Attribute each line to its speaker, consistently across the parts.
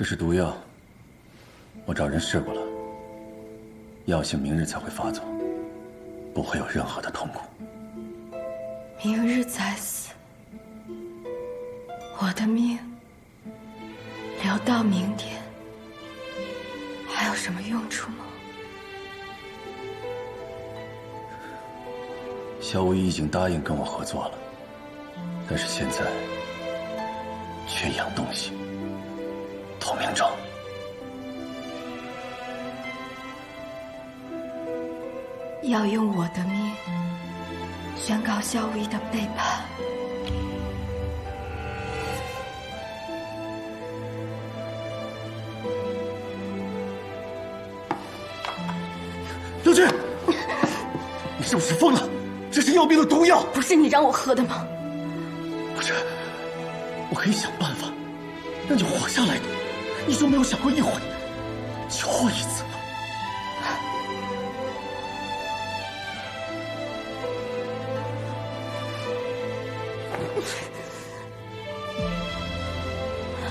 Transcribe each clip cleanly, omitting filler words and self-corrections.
Speaker 1: 这是毒药，我找人试过了，药性明日才会发作，不会有任何的痛苦。
Speaker 2: 明日再死，我的命留到明天，还有什么用处吗？
Speaker 1: 萧无一已经答应跟我合作了，但是现在缺一样东西。 投名状，
Speaker 2: 要用我的命宣告萧无一的背叛。
Speaker 1: 刘军，你是不是疯了？这是要命的毒药！
Speaker 2: 不是你让我喝的吗？
Speaker 1: 不是，我可以想办法让你活下来的。 你就没有想过一回求我一次吗？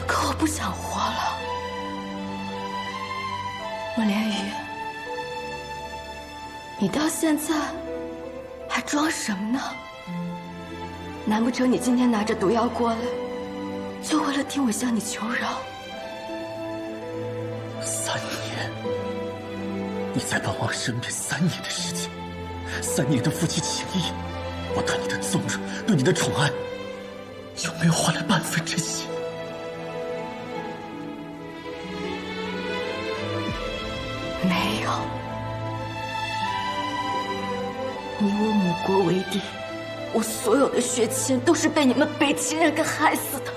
Speaker 2: 可我不想活了，莫连宇，你到现在还装什么呢？难不成你今天拿着毒药过来，就为了听我向你求饶？
Speaker 1: 3年，你在本王身边3年的时间，3年的夫妻情谊，我对你的纵容，对你的宠爱，有没有换来半分真心？
Speaker 2: 没有。你我母国为敌，我所有的血亲都是被你们北齐人给害死的。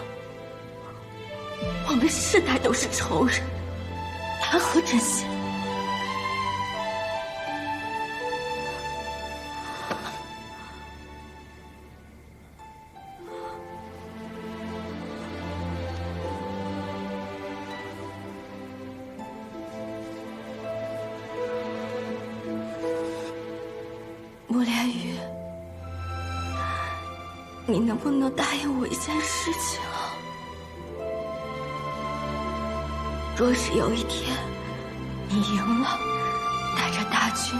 Speaker 2: 我们世代都是仇人。 谈何真心？莫连宇，你能不能答应我一件事情啊？ 若是有一天你赢了，带着大军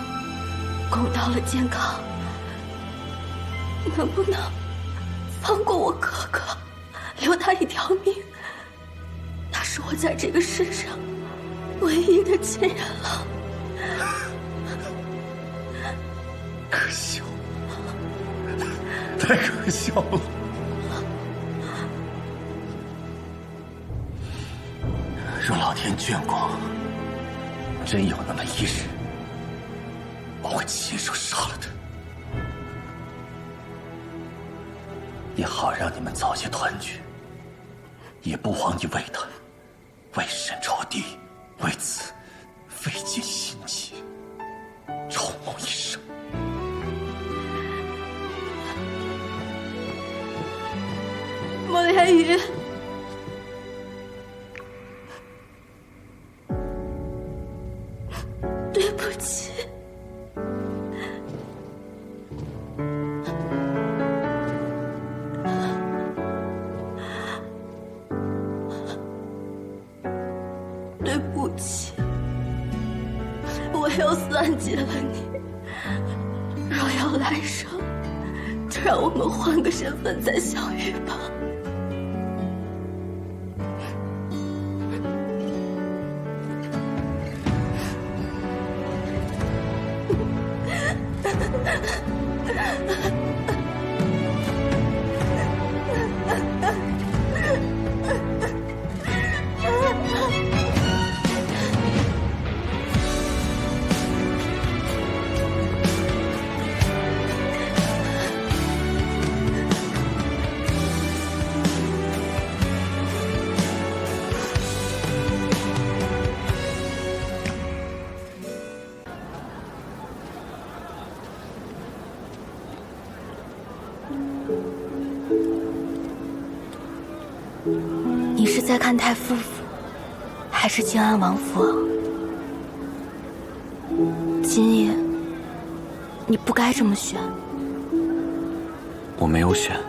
Speaker 2: 攻到了健康，能不能放过我哥哥，留他一条命？他是我在这个世上唯一的亲人了。
Speaker 1: 可笑，太可笑了！ 若老天眷顾，真有那么一日，我会亲手杀了他，也好让你们早些团聚，也不枉你为他为神仇敌，为此费尽心机，筹谋一生。
Speaker 2: 莫连宇。 对不起，对不起，我又算计了你。若要来生，就让我们换个身份再相遇吧。 你是在看太傅府，还是靖安王府啊？今夜你不该这么选。
Speaker 3: 我没有选，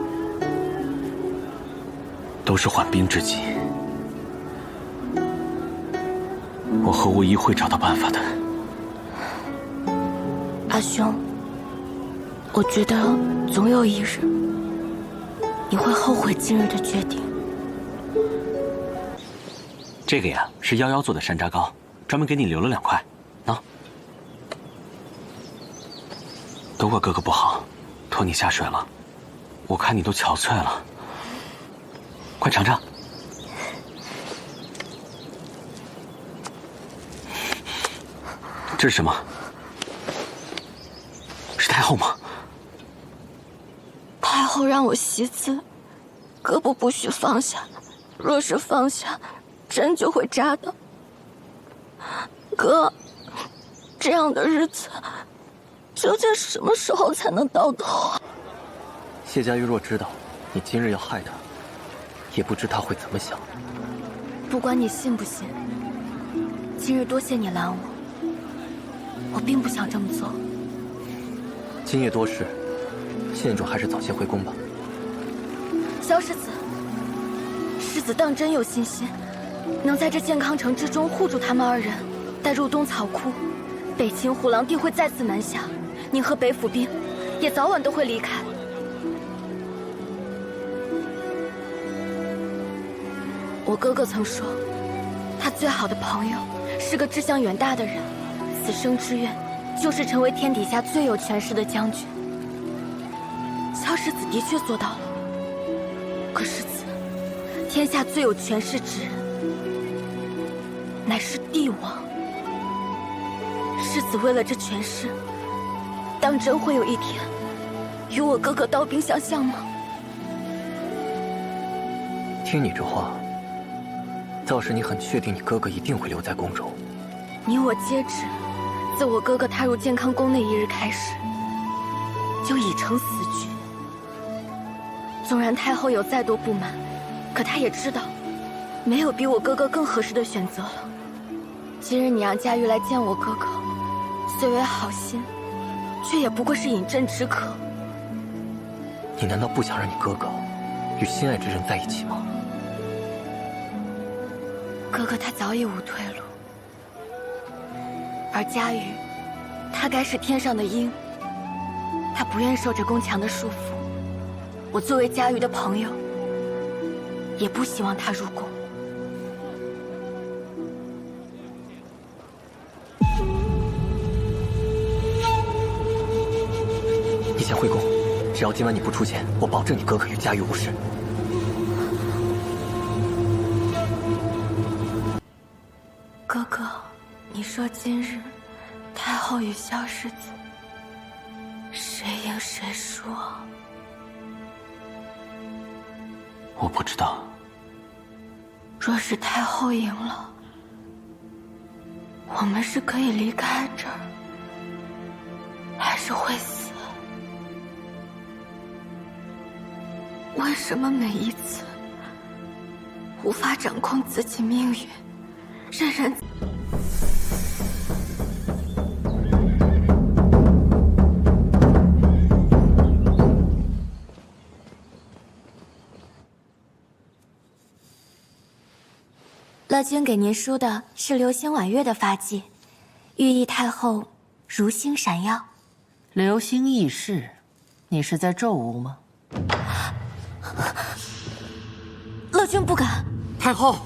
Speaker 3: 都是缓兵之计。
Speaker 1: 我和无疑会找到办法的。
Speaker 2: 阿兄，我觉得总有一日，你会后悔今日的决定。
Speaker 1: 这个呀是夭夭做的山楂糕，专门给你留了2块，喏。都怪哥哥不好，拖你下水了。我看你都憔悴了，快尝尝。这是什么？是太后吗？
Speaker 2: 太后让我惜字，胳膊不许放下，若是放下，针就会扎到。哥，这样的日子究竟什么时候才能到头啊？
Speaker 3: 谢家玉若知道你今日要害他，也不知他会怎么想。
Speaker 2: 不管你信不信，今日多谢你拦我，我并不想这么做。
Speaker 3: 今夜多事，县主还是早些回宫吧。
Speaker 2: 萧世子，世子当真有信心，能在这健康城之中护住他们2人，待入冬草窟，北秦虎狼定会再次南下，您和北府兵也早晚都会离开。我哥哥曾说，他最好的朋友是个志向远大的人，此生之愿就是成为天底下最有权势的将军。萧世子的确做到了，可是天下最有权势之人，乃是帝王。世子为了这权势，当真会有一天与我哥哥刀兵相向吗？
Speaker 3: 听你这话，倒是你很确定你哥哥一定会留在宫中。
Speaker 2: 你我皆知，自我哥哥踏入健康宫那一日开始，就已成死局。纵然太后有再多不满，可她也知道，没有比我哥哥更合适的选择了。今日你让佳玉来见我哥哥，虽为好心，却也不过是饮鸩止渴。
Speaker 3: 你难道不想让你哥哥与心爱之人在一起吗？
Speaker 2: 哥哥他早已无退路，而佳玉，她该是天上的鹰，她不愿受着宫墙的束缚。我作为佳玉的朋友，也不希望她入宫。
Speaker 3: 你先回宫，只要今晚你不出现，我保证你哥哥与佳玉无事。
Speaker 2: 哥哥，你说今日太后与萧世子，谁赢谁输啊？
Speaker 1: 我不知道。
Speaker 2: 若是太后赢了，我们是可以离开这儿，还是会死？为什么每一次无法掌控自己命运，任人？乐君给您梳的是流星婉月的发髻，寓意太后如星闪耀。
Speaker 4: 流星易逝，你是在咒吾吗？
Speaker 2: 乐君不敢。
Speaker 5: 太后，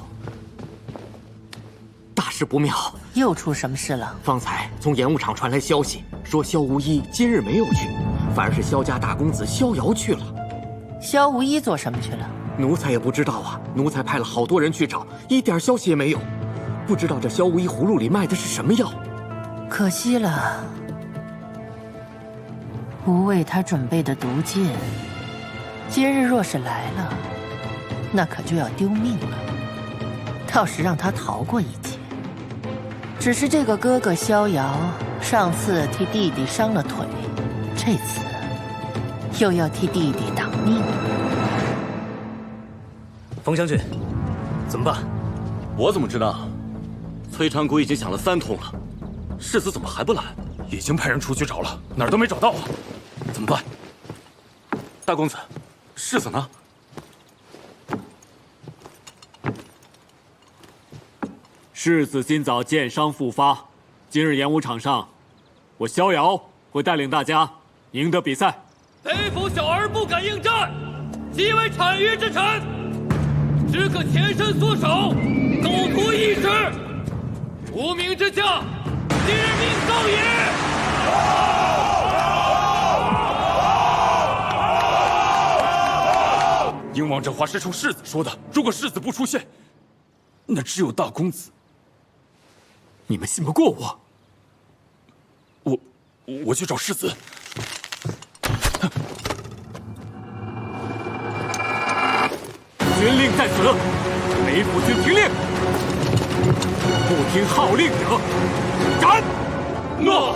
Speaker 5: 大事不妙！
Speaker 4: 又出什么事了？
Speaker 5: 方才从演武场传来消息，说萧无一今日没有去，反而是萧家大公子萧瑶去了。
Speaker 4: 萧无一做什么去了？
Speaker 5: 奴才也不知道啊，奴才派了好多人去找，一点消息也没有。不知道这萧无一葫芦里卖的是什么药。
Speaker 4: 可惜了，吾为他准备的毒箭，今日若是来了，那可就要丢命了。倒是让他逃过一劫。只是这个哥哥萧瑶，上次替弟弟伤了腿，这次又要替弟弟挡命了。
Speaker 6: 冯将军，怎么办？
Speaker 1: 我怎么知道？崔长谷已经响了3通了，世子怎么还不来？
Speaker 6: 已经派人出去找了，哪儿都没找到啊！怎么办？
Speaker 1: 大公子，世子呢？
Speaker 5: 世世子今早剑伤复发，今日演武场上，我逍遥会带领大家赢得比赛。
Speaker 7: 贼府小儿不敢应战，即为产于之臣，只可前身缩手，苟图一时。无名之将，今日命丧也！
Speaker 6: 鹰王这话是冲世子说的，如果世子不出现，那只有大公子。
Speaker 5: 你们信不过我，
Speaker 6: 我去找世子。
Speaker 5: 军令在此，北府军听令，不听号令者，斩！
Speaker 7: 诺。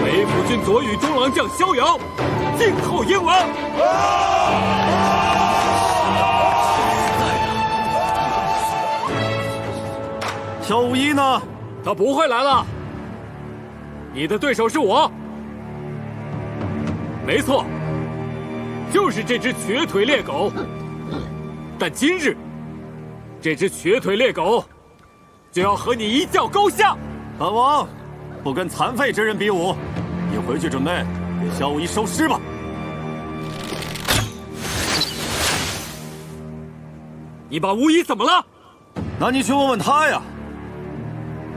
Speaker 5: 北府军左羽中郎将逍遥，静候英王。
Speaker 1: 萧无一呢？
Speaker 5: 他不会来了。你的对手是我。没错，就是这只瘸腿猎狗。但今日，这只瘸腿猎狗就要和你一较高下。
Speaker 1: 本王不跟残废之人比武，你回去准备给萧无一收尸吧。
Speaker 5: 你把无一怎么了？
Speaker 1: 那你去问问他呀。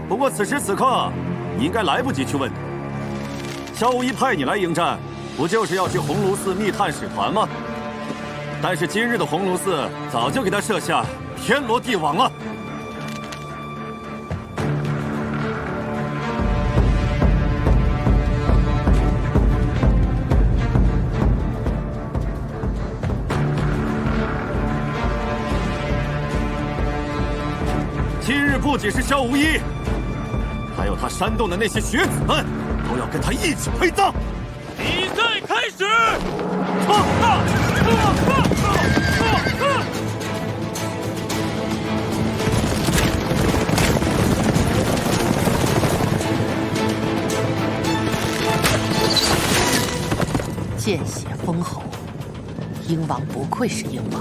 Speaker 1: 不过此时此刻，你应该来不及去问他。萧无一派你来迎战，不就是要去鸿胪寺密探使团吗？但是今日的鸿胪寺早就给他设下天罗地网了。今日不仅是萧无一，还有他煽动的那些学子们，都要跟他一起陪葬。
Speaker 7: 比赛开始！
Speaker 4: 见血封喉，鹰王不愧是鹰王。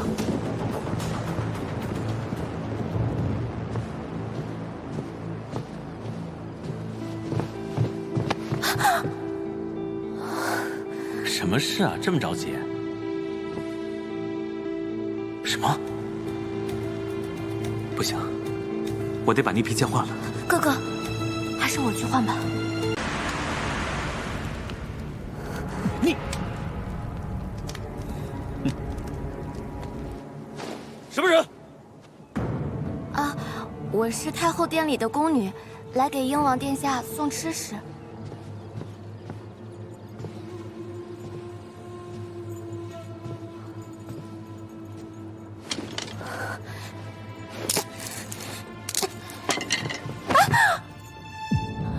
Speaker 1: 什么事啊？这么着急？什么？不行，我得把那皮剑换了。
Speaker 2: 哥哥，还是我去换吧。
Speaker 1: 你，
Speaker 7: 什么人？
Speaker 2: 啊，我是太后殿里的宫女，来给鹰王殿下送吃食。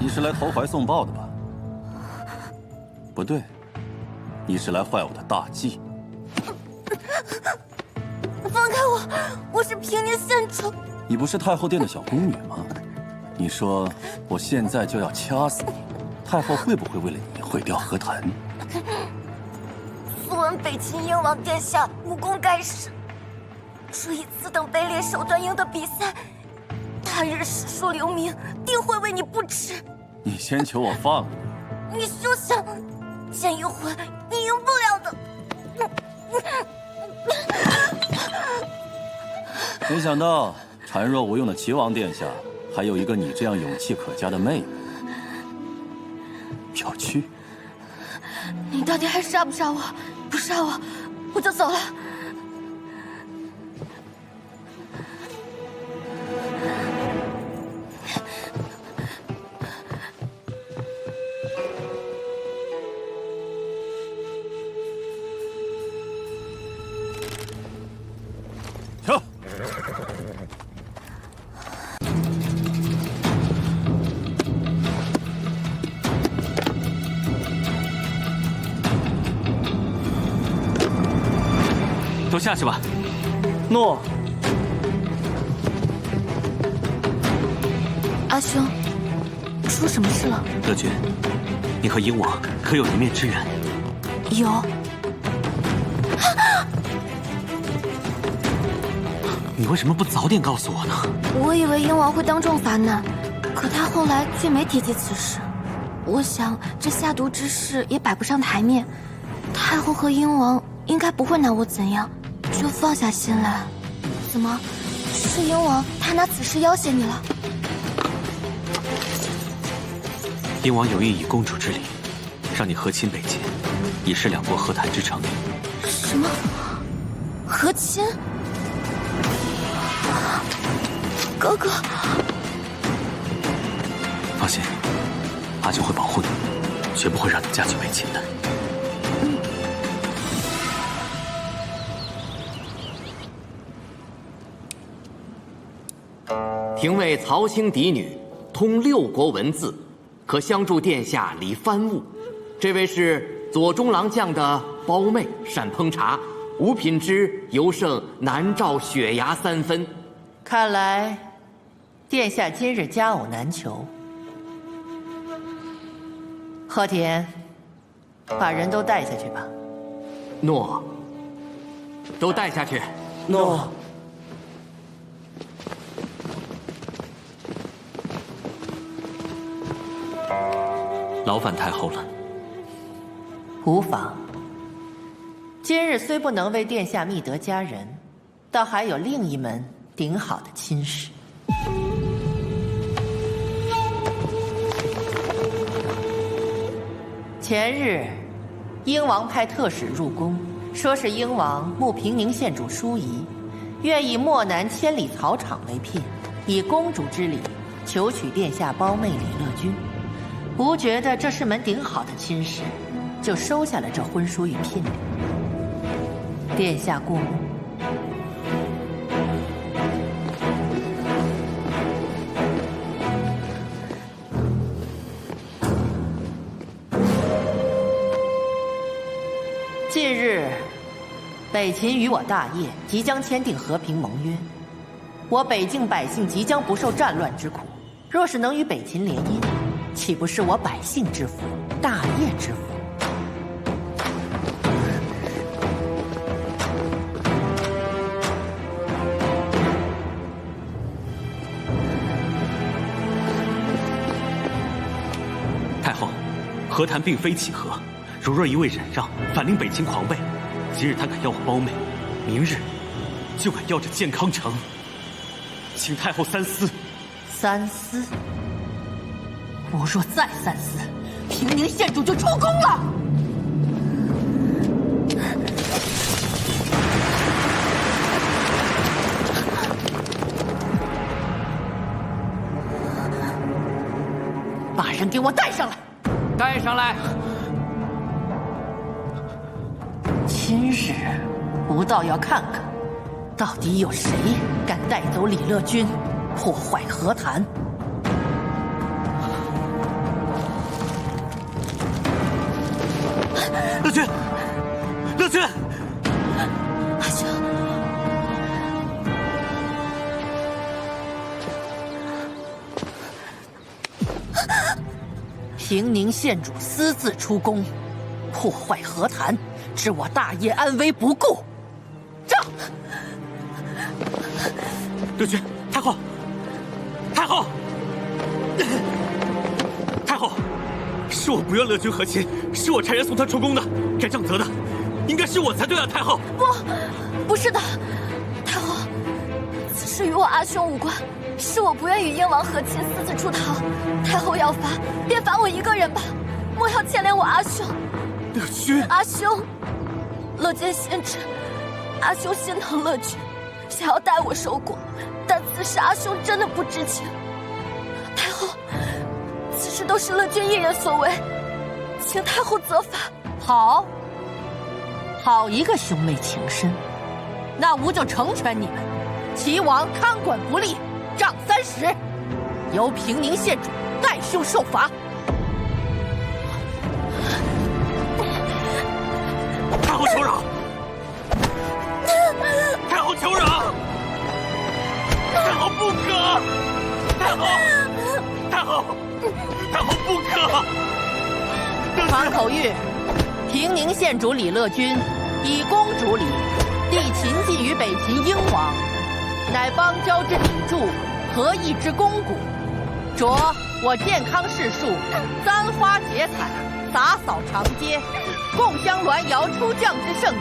Speaker 1: 你是来投怀送抱的吧？不对，你是来坏我的大计。
Speaker 2: 放开我！我是平年县主。
Speaker 1: 你不是太后殿的小宫女吗？你说我现在就要掐死你，太后会不会为了你毁掉和谈？
Speaker 2: 素闻北秦鹰王殿下武功盖世，若以此等卑劣手段赢得比赛，他日史书留名，定会为你不耻。
Speaker 1: 你先求我放了
Speaker 2: 你休想！见一回你赢不了的。
Speaker 1: 没想到孱弱无用的齐王殿下，还有一个你这样勇气可嘉的妹妹。小屈，
Speaker 2: 你到底还杀不杀我？不杀我，我就走了。
Speaker 1: 停！
Speaker 3: 都下去吧。
Speaker 4: 诺。
Speaker 2: 阿兄，出什么事了？
Speaker 3: 乐君，你和鹰王可有一面之缘？
Speaker 2: 有。
Speaker 3: 你为什么不早点告诉我呢？
Speaker 2: 我以为鹰王会当众罚难，可他后来却没提及此事。我想这下毒之事也摆不上台面，太后和鹰王应该不会拿我怎样，就放下心来。怎么，是鹰王他拿此事要挟你了？
Speaker 3: 鹰王有意以公主之礼，让你和亲北秦，以示两国和谈之诚意。
Speaker 2: 什么？和亲？哥哥，
Speaker 3: 放心，阿九会保护你，绝不会让你嫁去北秦的。
Speaker 8: 廷尉曹卿嫡女，通6国文字，可相助殿下理藩务。这位是左中郎将的胞妹，善烹茶，5品之尤胜南诏雪崖3分。
Speaker 4: 看来，殿下今日佳偶难求。鹤田，把人都带下去吧。
Speaker 8: 诺。都带下去。
Speaker 4: 诺。
Speaker 3: 劳烦太后了。
Speaker 4: 无妨。今日虽不能为殿下觅得佳人，倒还有另一门顶好的亲事。前日，鹰王派特使入宫，说是鹰王慕平宁县主淑仪，愿以漠南千里草场为聘，以公主之礼求娶殿下胞妹李乐君。吾觉得这是门顶好的亲事，就收下了这婚书与聘礼。殿下过目。近日，北秦与我大业即将签订和平盟约，我北境百姓即将不受战乱之苦。若是能与北秦联姻，岂不是我百姓之福，大业之福？
Speaker 3: 太后，和谈并非乞和，如若一味忍让，反令北秦狂悖。今日他敢要我胞妹，明日就敢要这健康城，请太后三思。
Speaker 4: 三思？我若再三思，平宁县主就出宫了。把人给我带上来！
Speaker 8: 带上来！
Speaker 4: 今日，吾倒要看看，到底有谁敢带走李乐君，破坏和谈。
Speaker 3: 乐君，乐君，
Speaker 2: 阿兄，
Speaker 4: 平宁县主私自出宫，破坏和谈，置我大业安危不顾。上！
Speaker 3: 乐君，太后，太后，太后，是我不愿乐君和亲，是我差人送他出宫的，该杖责的应该是我才对啊！太后，
Speaker 2: 不是的，太后，此事与我阿兄无关，是我不愿与燕王和亲，私自出逃。太后要罚，便罚我一个人吧，莫要牵连我阿兄。
Speaker 3: 乐君，
Speaker 2: 阿兄，乐见先知，阿兄心疼乐君，想要代我受过，但此事阿兄真的不知情。太后，此事都是乐君一人所为，请太后责罚。
Speaker 4: 好，好一个兄妹情深，那吾就成全你们。齐王看管不力，杖30，由平宁县主代兄受罚。
Speaker 3: 太后求饶！后求饶！太后不可！太后，太后，太后不可！
Speaker 4: 唐口谕，平宁县主李乐君以公主礼递秦晋于北秦英王，乃邦交之砥柱，和义之肱骨。着我健康市树，簪花结彩，洒扫长街，共襄鸾瑶出将之盛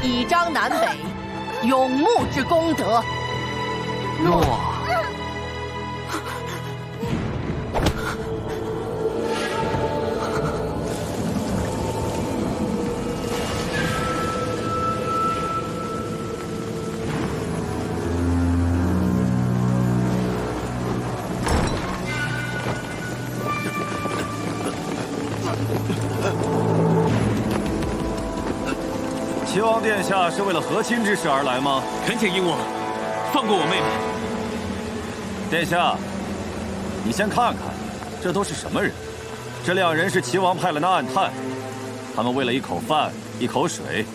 Speaker 4: 典，以彰南北永穆之功德。
Speaker 3: 诺。
Speaker 1: 齐王殿下是为了和亲之事而来吗？
Speaker 3: 恳请英王放过我妹妹。
Speaker 1: 殿下，你先看看，这都是什么人？这2人是齐王派来的暗探，他们为了一口饭、一口水，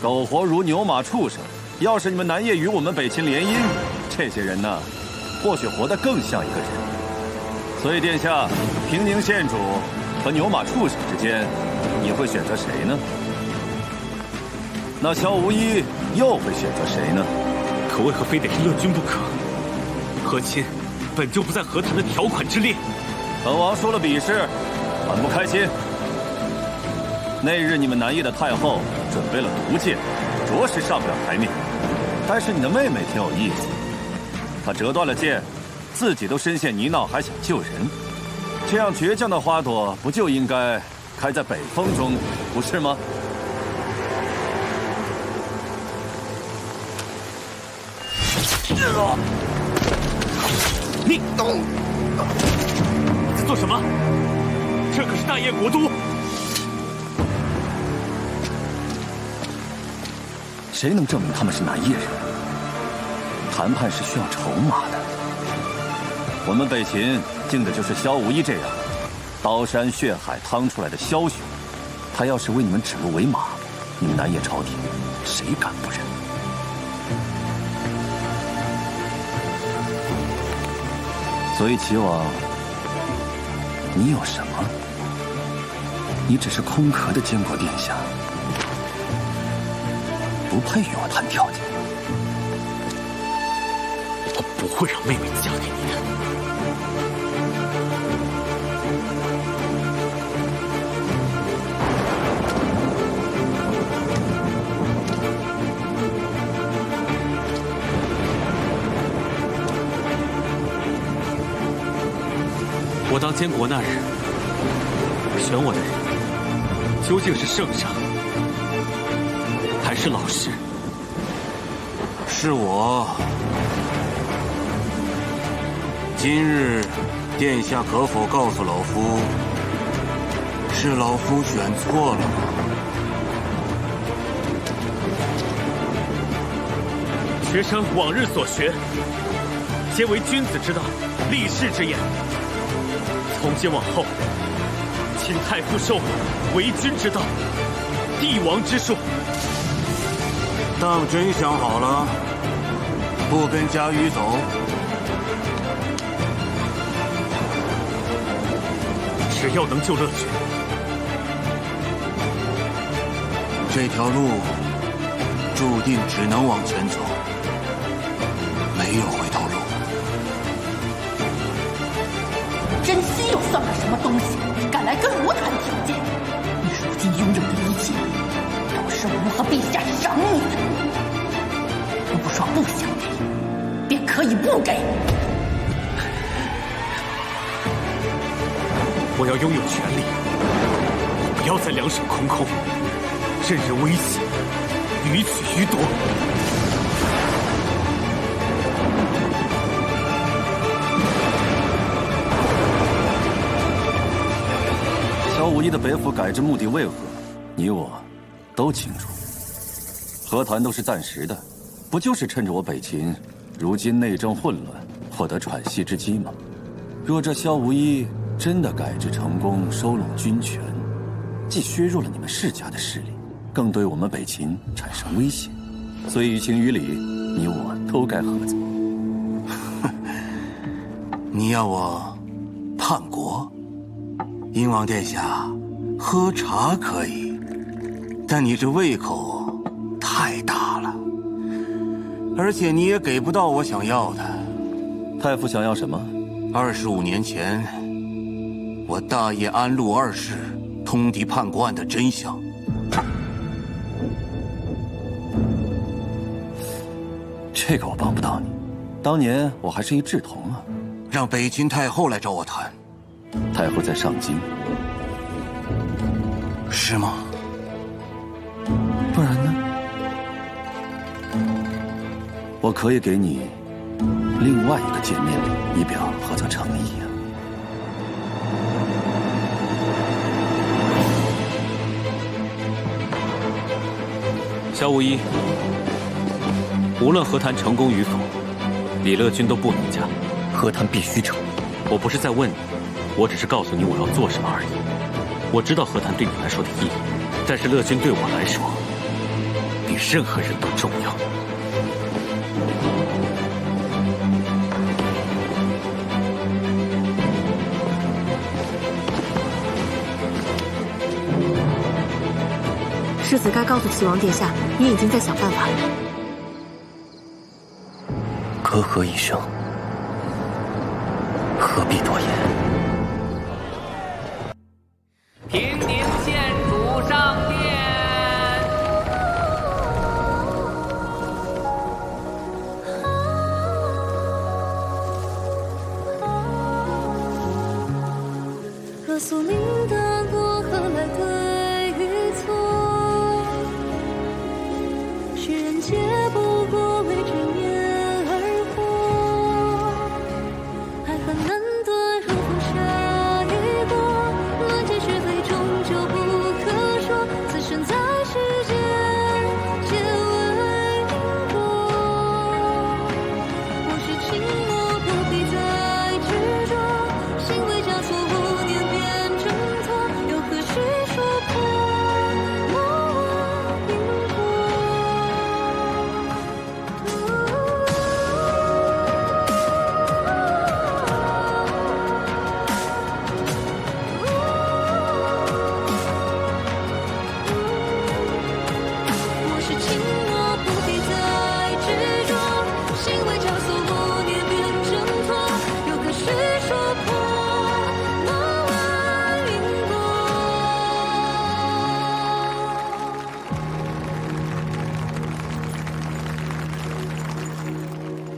Speaker 1: 苟活如牛马畜生。要是你们南叶与我们北秦联姻，这些人呢，或许活得更像一个人。所以，殿下，平宁县主和牛马畜生之间，你会选择谁呢？那萧无一又会选择谁呢？
Speaker 3: 可为何非得是乐君不可？和亲本就不在和谈的条款之列。
Speaker 1: 本王说了比试，很不开心。那日你们南叶的太后准备了毒箭，着实上不了台面。但是你的妹妹挺有意思，她折断了剑，自己都深陷泥淖，还想救人。这样倔强的花朵，不就应该开在北风中，不是吗？
Speaker 3: 你在做什么？这可是大燕国都。
Speaker 1: 谁能证明他们是南叶人？谈判是需要筹码的。我们北秦敬的就是萧无一这样刀山血海趟出来的枭雄。他要是为你们指鹿为马，你们南叶朝廷谁敢不认？所以齐王，你有什么？你只是空壳的监国殿下，不配与我谈条件。
Speaker 3: 我不会让妹妹嫁给你的。我当监国那日，选我的人究竟是圣上，还是老师？
Speaker 9: 是我。今日殿下可否告诉老夫，是老夫选错了吗？
Speaker 3: 学生往日所学，皆为君子之道，立世之言。从今往后，请太傅受为君之道，帝王之术。
Speaker 9: 当真想好了，不跟家瑜走？
Speaker 3: 只要能救乐君，
Speaker 9: 这条路注定只能往前走，没有回头路。
Speaker 2: 珍惜又算个什么东西？敢来跟我谈条件？你如今拥有的一切，都是我和陛下赏你的。如果说不想给，便可以不给。
Speaker 3: 我要拥有权力，不要再两手空空，任人威胁，予取予夺。
Speaker 1: 萧无一的北府改制目的为何？你我都清楚。和谈都是暂时的，不就是趁着我北秦如今内政混乱，获得喘息之机吗？若这萧无一真的改制成功，收拢军权，既削弱了你们世家的势力，更对我们北秦产生威胁。所以于情于理，你我都该合作。
Speaker 9: 你要我叛国？英王殿下，喝茶可以，但你这胃口太大了，而且你也给不到我想要的。
Speaker 1: 太傅想要什么
Speaker 9: ？25年前，我大业安禄2世通敌叛国案的真相。
Speaker 1: 这个我帮不到你，当年我还是一稚童啊。
Speaker 9: 让北秦太后来找我谈。
Speaker 1: 太后在上京。
Speaker 9: 是吗？
Speaker 1: 不然呢？我可以给你另外一个见面礼，以表合作诚意啊。
Speaker 3: 萧无一，无论和谈成功与否，李乐君都不能嫁。
Speaker 1: 和谈必须成。
Speaker 3: 我不是在问你，我只是告诉你我要做什么而已。我知道和谈对你来说的意义，但是乐君对我来说，比任何人都重要。
Speaker 10: 世子该告诉齐王殿下，你已经在想办法了。
Speaker 1: 隔河一生，何必多言？
Speaker 8: 平宁县主上殿。
Speaker 10: 若宿命的过河来对与错，世人皆不过为执念而活，爱恨难断，如风沙一过，乱箭是非终究不可说，此生在世间皆为因果。我是情我不必再执着，心为交错无念变挣脱，又何须说破莫问因果。我是情我不必再执着，心为交错无念变挣脱，又何须说破莫问因果。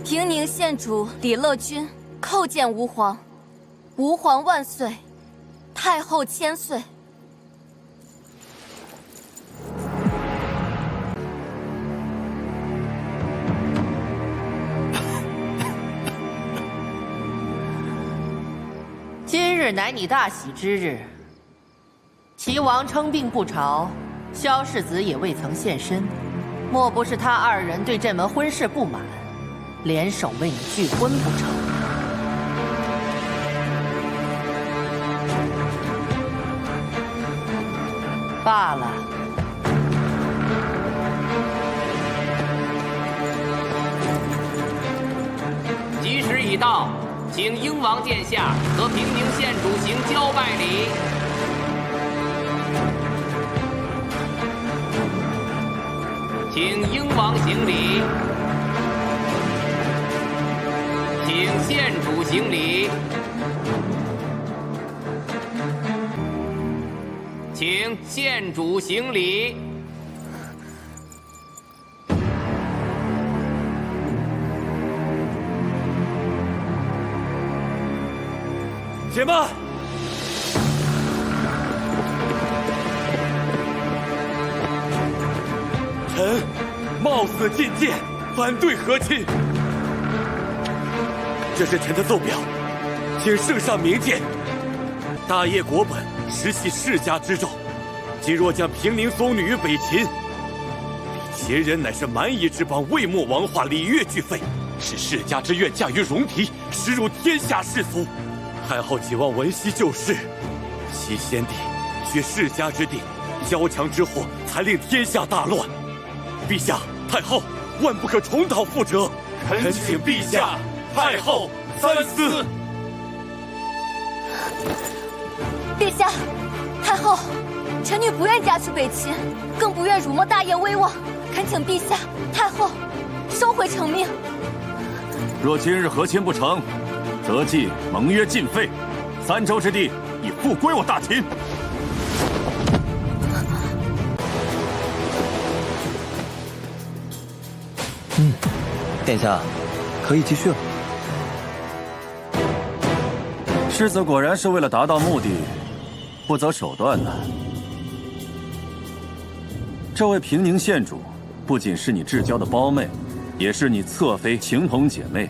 Speaker 2: 平宁县主李乐君叩见吾皇，吾皇万岁，太后千岁。
Speaker 4: 今日乃你大喜之日，齐王称病不朝，萧世子也未曾现身，莫不是他二人对这门婚事不满，联手为你拒婚不成？罢了。
Speaker 8: 吉时已到，请英王殿下和平宁县主行交拜礼。请英王行礼，请县主行礼，请县主行礼。
Speaker 5: 且慢！臣冒死进谏，反对和亲。这是臣的奏表，请圣上明鉴。大业国本实系世家之胄，今若将平宁松女于北秦，比秦人乃是蛮夷之邦魏末王化礼乐俱废，使世家之愿嫁于戎狄，实辱天下士俗。太后期望闻悉旧事，昔先帝绝世家之地，交强之祸，才令天下大乱。陛下、太后，万不可重蹈覆辙，恳请陛下、太后三思。
Speaker 2: 陛下、太后，臣女不愿嫁去北秦，更不愿辱没大业威望，恳请陛下、太后收回成命。
Speaker 1: 若今日和亲不成，则即盟约尽废，3州之地已复归我大秦。
Speaker 11: 殿下，可以继续了。
Speaker 1: 世子果然是为了达到目的，不择手段呢。这位平宁县主，不仅是你至交的胞妹，也是你侧妃情同姐妹，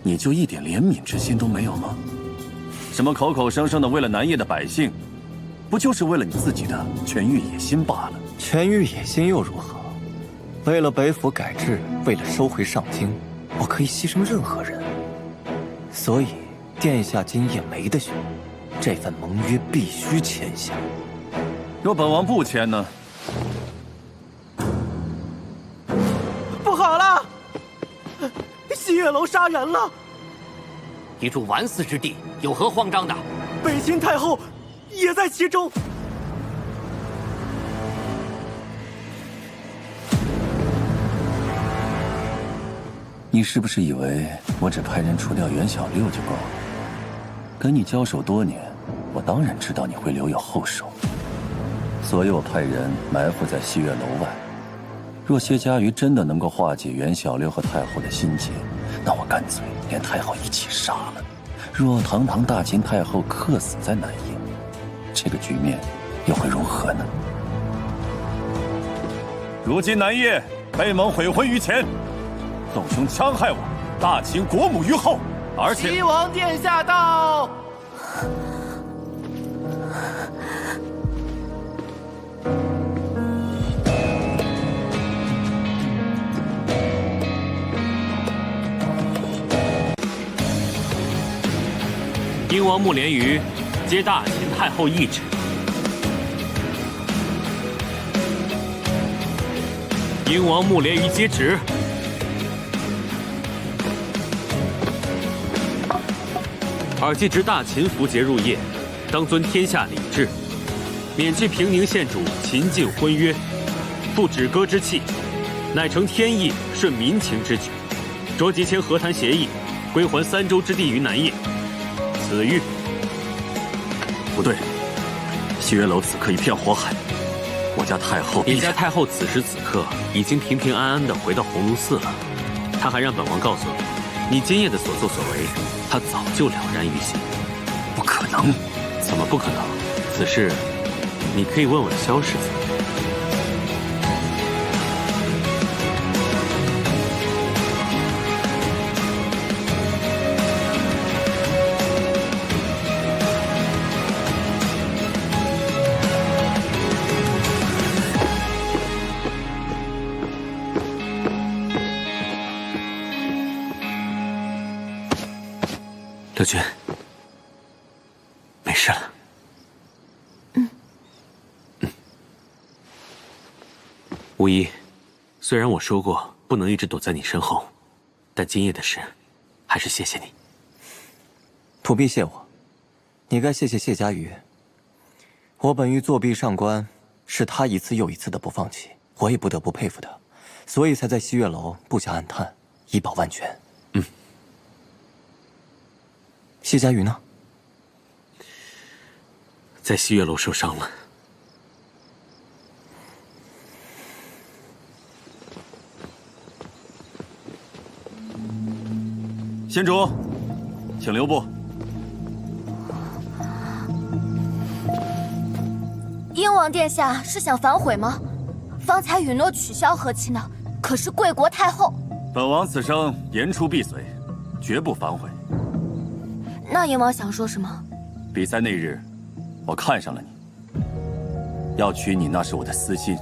Speaker 1: 你就一点怜悯之心都没有吗？什么口口声声的为了南叶的百姓，不就是为了你自己的权欲野心罢了？
Speaker 11: 权欲野心又如何？为了北府改制，为了收回上京，我可以牺牲任何人。所以，殿下今夜没得选，这份盟约必须签下。
Speaker 1: 若本王不签呢？
Speaker 11: 不好了！西月楼杀人了！
Speaker 8: 一处玩死之地，有何慌张的？
Speaker 11: 北秦太后也在其中。
Speaker 1: 你是不是以为我只派人除掉袁小六就够了？跟你交手多年，我当然知道你会留有后手，所以我派人埋伏在西月楼外。若谢家瑜真的能够化解袁小六和太后的心结，那我干脆连太后一起杀了。若堂堂大秦太后客死在南叶，这个局面又会如何呢？如今南叶被蒙悔婚于前，宋兄戕害我，大秦国母于后，而且
Speaker 9: 齐王殿下到。
Speaker 3: 英王穆连瑜接大秦太后懿旨。英王穆连瑜接旨。尔既值大秦符节入夜，当遵天下礼制，免去平宁县主秦晋婚约，复止戈之气，乃成天意顺民情之举，着即签和谈协议，归还3州之地于南叶。此玉
Speaker 1: 不对，西月楼此刻一片火海，我家太后
Speaker 3: 你家太后此时此刻已经平平安安地回到鸿胪寺了。她还让本王告诉你，你今夜的所作所为，她早就了然于心。
Speaker 1: 不可能！
Speaker 3: 怎么不可能？此事你可以问问萧世子。刘君，没事了。无疑，虽然我说过不能一直躲在你身后，但今夜的事，还是谢谢你。
Speaker 11: 不必谢我，你该谢谢谢家瑜。我本欲作壁上观，是他一次又一次的不放弃，我也不得不佩服他，所以才在西月楼布下暗探，以保万全。谢家瑜呢？
Speaker 3: 在西月楼受伤了。
Speaker 1: 县主，请留步。
Speaker 2: 英王殿下是想反悔吗？方才允诺取消和亲的可是贵国太后。
Speaker 1: 本王此生言出必随，绝不反悔。
Speaker 2: 那英王想说什么？
Speaker 1: 比赛那日，我看上了你，要娶你那是我的私心，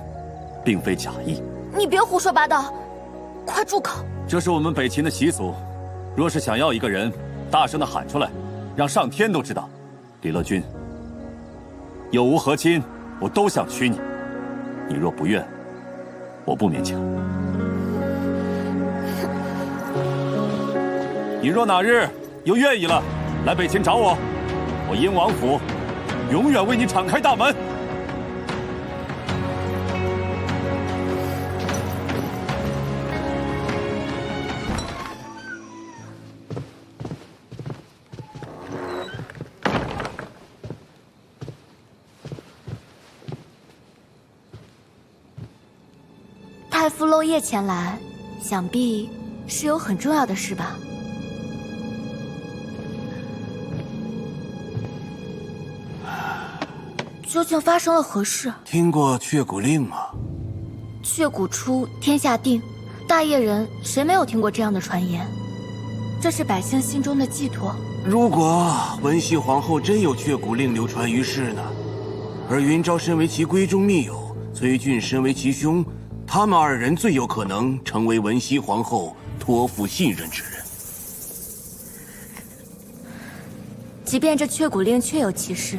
Speaker 1: 并非假意。
Speaker 2: 你别胡说八道，快住口！
Speaker 1: 这是我们北秦的习俗，若是想要一个人，大声的喊出来，让上天都知道。李乐君，有无和亲，我都想娶你。你若不愿，我不勉强。
Speaker 6: 你若哪日又愿意了，来北秦找我，我殷王府永远为你敞开大门。
Speaker 2: 太傅漏夜前来，想必是有很重要的事吧？究竟发生了何事？
Speaker 9: 听过却骨令吗？
Speaker 2: 却骨出，天下定。大业人谁没有听过这样的传言？这是百姓心中的寄托。
Speaker 9: 如果文熙皇后真有却骨令流传于世呢？而云昭身为其闺中密友，崔俊身为其兄，他们二人最有可能成为文熙皇后托付信任之人。
Speaker 2: 即便这却骨令确有其事，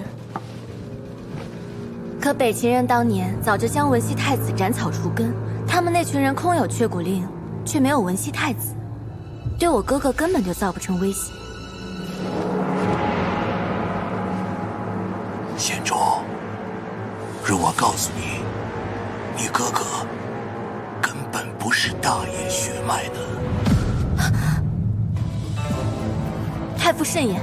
Speaker 2: 可北秦人当年早就将文熙太子斩草除根，他们那群人空有却骨令，却没有文熙太子，对我哥哥根本就造不成威胁。
Speaker 9: 贤忠，若我告诉你，你哥哥根本不是大业血脉的。
Speaker 2: 太傅慎言。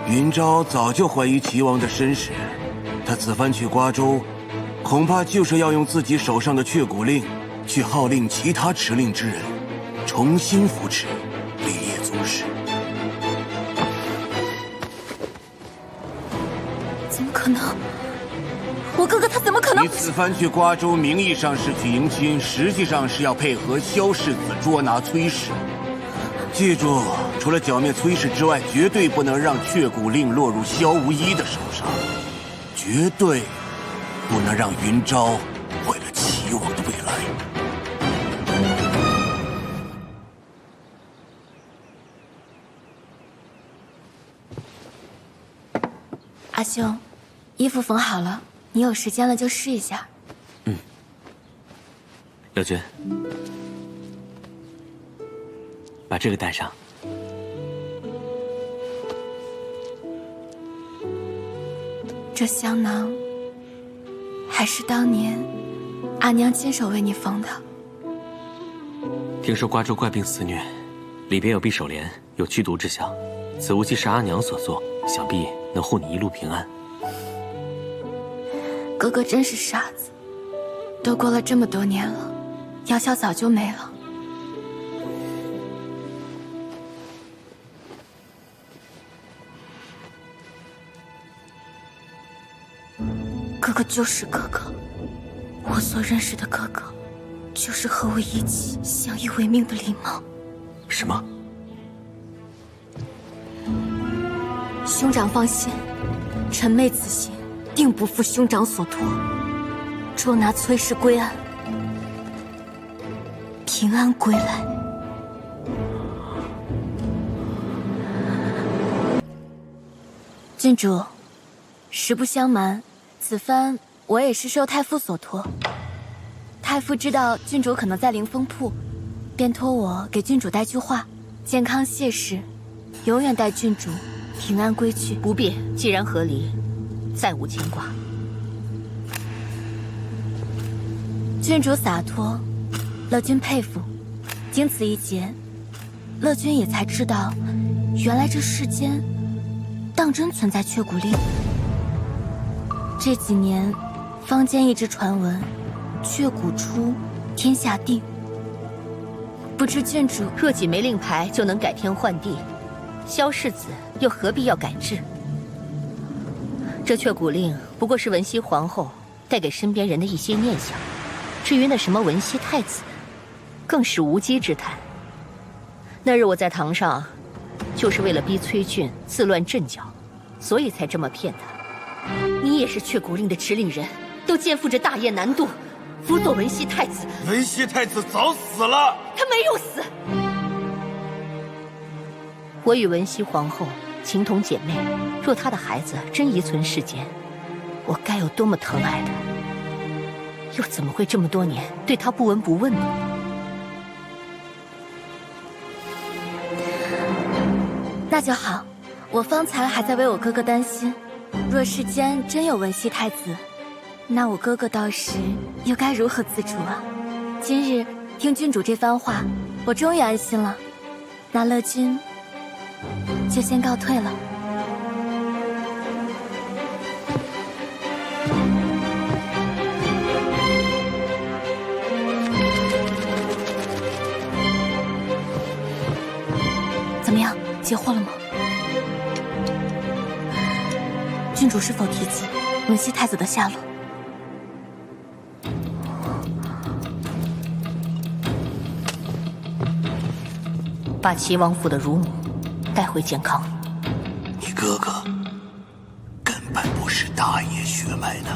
Speaker 9: 云昭早就怀疑齐王的身世，他此番去瓜州，恐怕就是要用自己手上的却骨令，去号令其他持令之人，重新扶持立业宗室。
Speaker 2: 怎么可能？我哥哥他怎么可能？
Speaker 9: 你此番去瓜州，名义上是去迎亲，实际上是要配合萧世子捉拿崔氏。记住，除了剿灭崔氏之外，绝对不能让却骨令落入萧无一的手上，绝对不能让云昭毁了齐王的未来。
Speaker 2: 阿兄，衣服缝好了，你有时间了就试一下。
Speaker 3: 柳君，把这个带上。
Speaker 2: 这香囊还是当年阿娘亲手为你缝的。
Speaker 3: 听说瓜州怪病肆虐，里边有匕首帘，有驱毒之效。此巫既是阿娘所做，想必能护你一路平安。
Speaker 2: 哥哥真是傻子，都过了这么多年了，药效早就没了。哥哥就是哥哥，我所认识的哥哥，就是和我一起相依为命的李茂。
Speaker 3: 什么？
Speaker 2: 兄长放心，臣妹此行定不负兄长所托，捉拿崔氏归案，平安归来。郡主，实不相瞒，此番我也是受太傅所托。太傅知道郡主可能在灵风铺，便托我给郡主带句话：健康谢氏，永远带郡主平安归去。
Speaker 12: 不必，既然和离，再无牵挂。
Speaker 2: 郡主洒脱，乐君佩服。经此一劫，乐君也才知道，原来这世间当真存在却骨令。这几年，坊间一直传闻，却骨出，天下定。不知郡主
Speaker 12: 若几枚令牌就能改天换地，萧世子又何必要改制？这却骨令不过是文熙皇后带给身边人的一些念想，至于那什么文熙太子，更是无稽之谈。那日我在堂上，就是为了逼崔俊自乱阵脚，所以才这么骗他。你也是却骨令的持令人，都肩负着大业难度，辅佐文熙太子。
Speaker 5: 文熙太子早死了，
Speaker 12: 他没有死。我与文熙皇后情同姐妹，若她的孩子真遗存世间，我该有多么疼爱他！又怎么会这么多年对他不闻不问呢？
Speaker 2: 那就好，我方才还在为我哥哥担心，若世间真有文熙太子，那我哥哥到时又该如何自处啊？今日听郡主这番话，我终于安心了。那乐君就先告退了。怎么样，截获了吗？郡主是否提及文熙太子的下落？
Speaker 12: 把齐王府的乳母带回健康。
Speaker 9: 你哥哥根本不是大叶血脉的。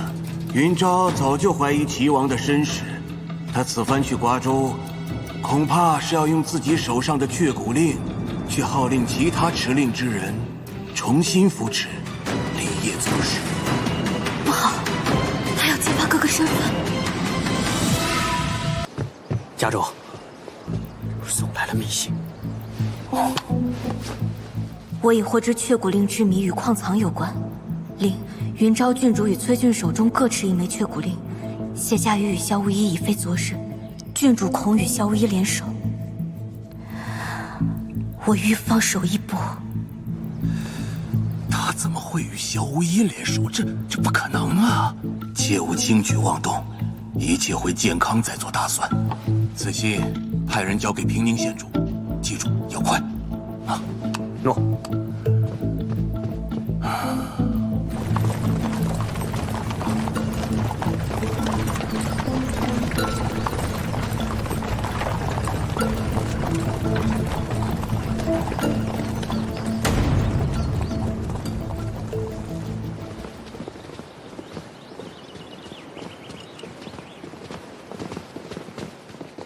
Speaker 9: 云昭早就怀疑齐王的身世，他此番去瓜州，恐怕是要用自己手上的却骨令，去号令其他持令之人，重新扶持立业宗室。
Speaker 2: 不好，他要揭发哥哥身份。
Speaker 3: 家主送来了密信。
Speaker 2: 我已获知却骨令之谜与矿藏有关，令云昭郡主与崔郡手中各持一枚却骨令，谢家瑜与萧无一已非昨日，郡主恐与萧无一联手，我欲放手一搏。
Speaker 9: 他怎么会与萧无一联手？这不可能啊！切勿轻举妄动，一切回健康再做打算。此信派人交给平宁县主，记住要快啊！
Speaker 3: 诺。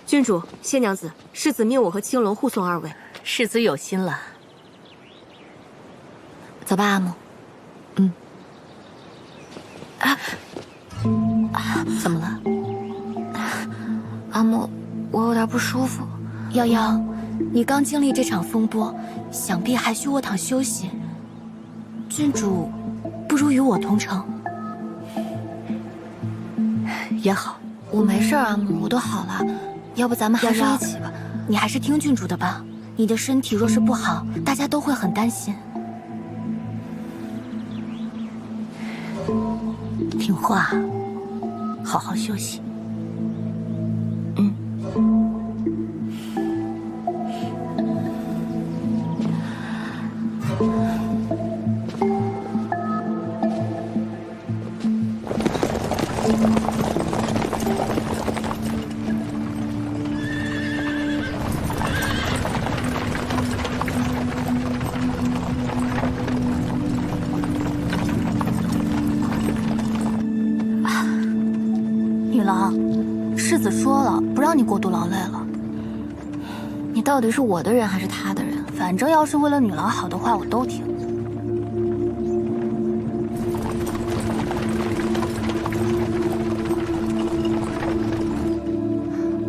Speaker 2: 郡主、谢娘子，世子命我和青龙护送二位。
Speaker 12: 世子有心了。
Speaker 2: 走吧，阿母。
Speaker 12: 怎么了？
Speaker 2: 阿母，我有点不舒服。瑶瑶，你刚经历这场风波，想必还需卧躺休息。郡主，不如与我同城。
Speaker 12: 也好，
Speaker 2: 我没事，阿母，我都好了。要不咱们还是一起吧？你还是听郡主的吧。你的身体若是不好，大家都会很担心。
Speaker 12: 听话，好好休息。
Speaker 2: 女郎，世子说了，不让你过度劳累了。你到底是我的人还是他的人？反正要是为了女郎好的话，我都听。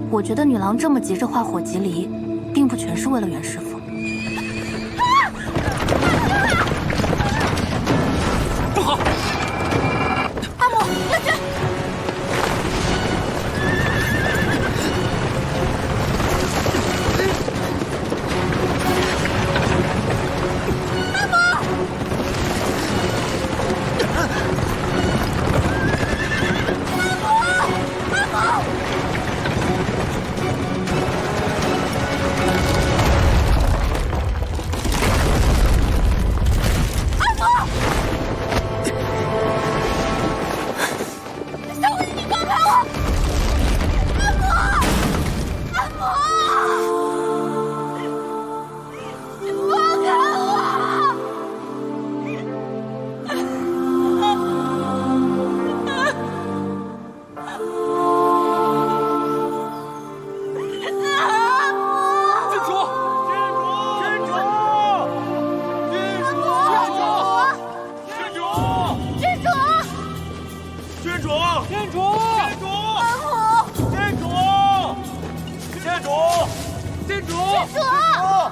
Speaker 2: 我觉得女郎这么急着画火棘离，并不全是为了袁师傅。
Speaker 3: 不好！
Speaker 2: 阿母，乐君。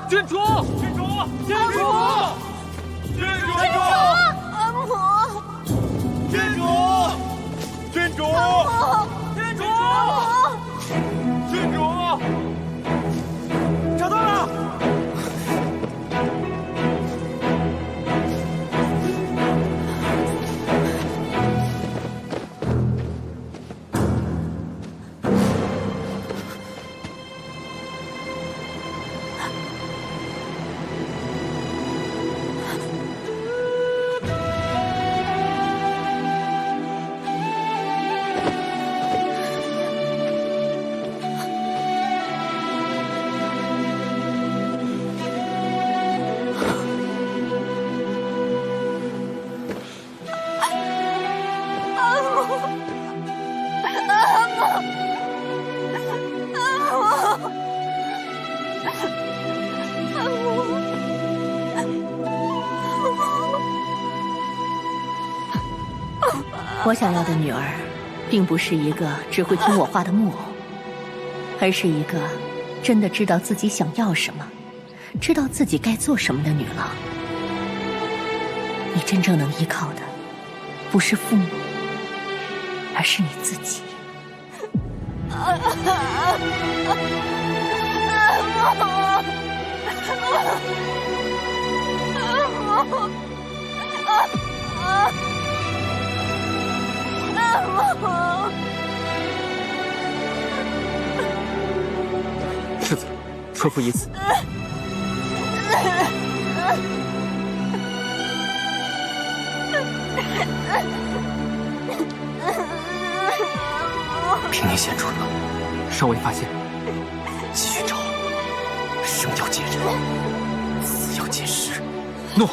Speaker 7: 郡主，郡主，郡主，郡主，
Speaker 2: 阿母，
Speaker 6: 郡主，郡主，
Speaker 7: 郡主，
Speaker 6: 郡主，找到了。
Speaker 12: 我想要的女儿，并不是一个只会听我话的木偶，而是一个真的知道自己想要什么，知道自己该做什么的女郎。你真正能依靠的，不是父母，而是你自己。
Speaker 3: 世子，车夫已死。
Speaker 11: 平宁县主呢？
Speaker 3: 尚未发现。
Speaker 11: 继续找，生要见人，死要见尸。
Speaker 3: 诺。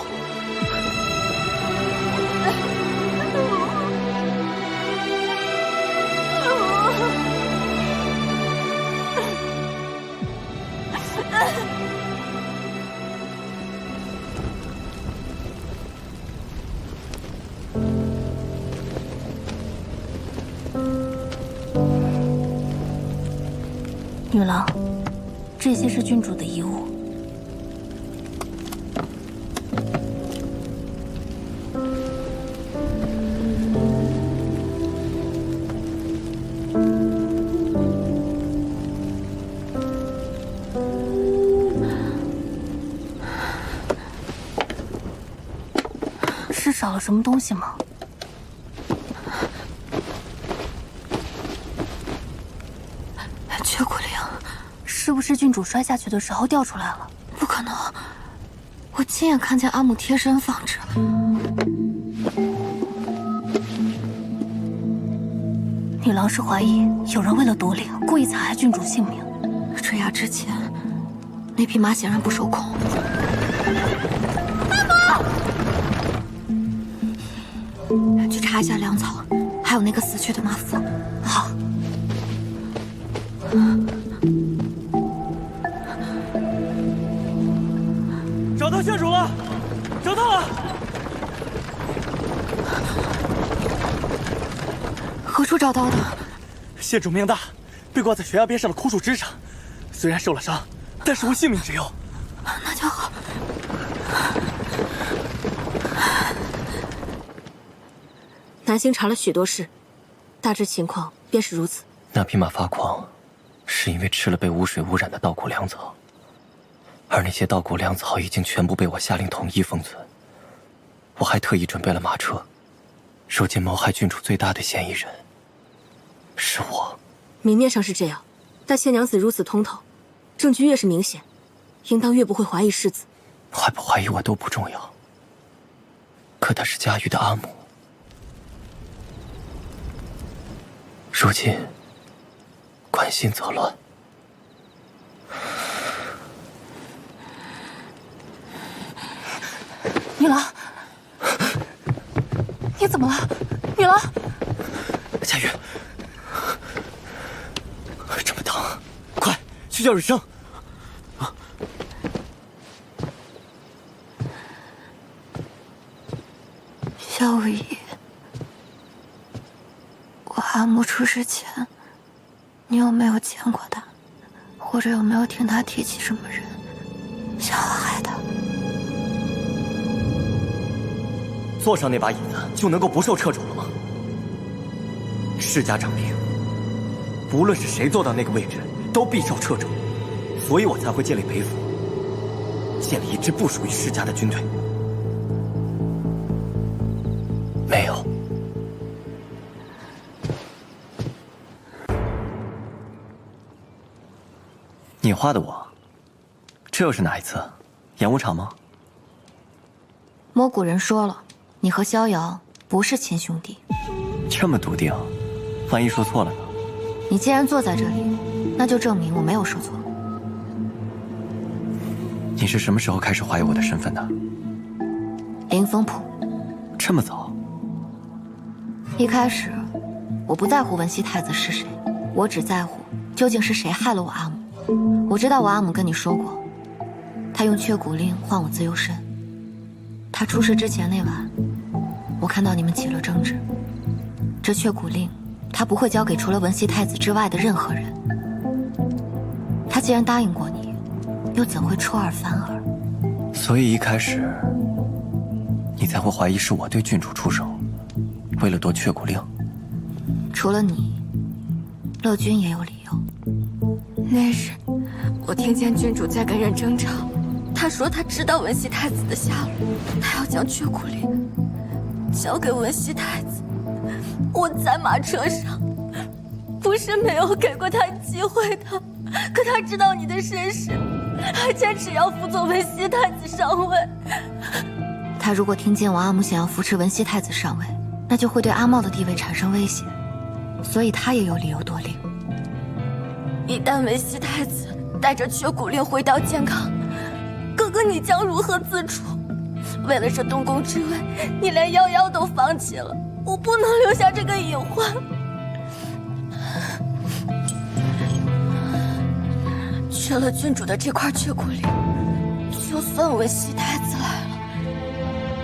Speaker 2: 女郎，这些是郡主的遗物。是少了什么东西吗？绝骨灵，是不是郡主摔下去的时候掉出来了？不可能，我亲眼看见阿母贴身放着。女郎是怀疑有人为了夺灵，故意残害郡主性命。坠崖之前，那匹马显然不受控。阿母，去查一下粮草，还有那个死去的马夫。好。
Speaker 6: 找到县主了，找到了。
Speaker 2: 何处找到的？
Speaker 6: 县主命大，被挂在悬崖边上的枯树枝上，虽然受了伤，但是无性命之忧。
Speaker 2: 那就好。
Speaker 12: 南星查了许多事，大致情况便是如此。
Speaker 11: 那匹马发狂，是因为吃了被污水污染的稻谷粮草，而那些稻谷粮草已经全部被我下令统一封存。我还特意准备了马车。如今谋害郡主最大的嫌疑人是我。
Speaker 12: 明面上是这样，但谢娘子如此通透，证据越是明显，应当越不会怀疑世子。
Speaker 11: 怀不怀疑我都不重要，可她是佳玉的阿母。如今关心则乱。
Speaker 2: 女郎，你怎么了？女郎，
Speaker 11: 佳玉，这么疼，快去叫雨生。
Speaker 2: 萧无疑，我阿母出事前，你有没有见过她，或者有没有听她提起什么人？小孩的。
Speaker 11: 坐上那把椅子就能够不受掣肘了吗？世家掌兵，无论是谁坐到那个位置，都必受掣肘，所以我才会建立北府，建立一支不属于世家的军队。没有。你画的我，这又是哪一次？演武场吗？
Speaker 2: 摸骨人说了，你和逍遥不是亲兄弟。
Speaker 11: 这么笃定，万一说错了呢？
Speaker 2: 你既然坐在这里，那就证明我没有说错。
Speaker 11: 你是什么时候开始怀疑我的身份的？
Speaker 2: 林风浦。
Speaker 11: 这么早？
Speaker 2: 一开始，我不在乎文熙太子是谁，我只在乎究竟是谁害了我阿母。我知道我阿母跟你说过，她用缺骨令换我自由身。她出事之前那晚，我看到你们起了争执。这缺骨令，她不会交给除了文熙太子之外的任何人。她既然答应过你，又怎会出尔反尔？
Speaker 11: 所以一开始，你才会怀疑是我对郡主出手，为了夺缺骨令。
Speaker 2: 除了你，乐君也有理由。那日，我听见郡主在跟人争吵，她说她知道文熙太子的下落，她要将缺骨令交给文熙太子。我在马车上，不是没有给过他机会的，可他知道你的身世，还坚持要辅佐文熙太子上位。他如果听见我阿母想要扶持文熙太子上位，那就会对阿茂的地位产生威胁，所以他也有理由夺令。一旦文熙太子带着缺骨令回到健康，哥哥你将如何自处？为了这东宫之位，你连夭夭都放弃了，我不能留下这个隐患。缺了郡主的这块缺骨令，就算文熙太子来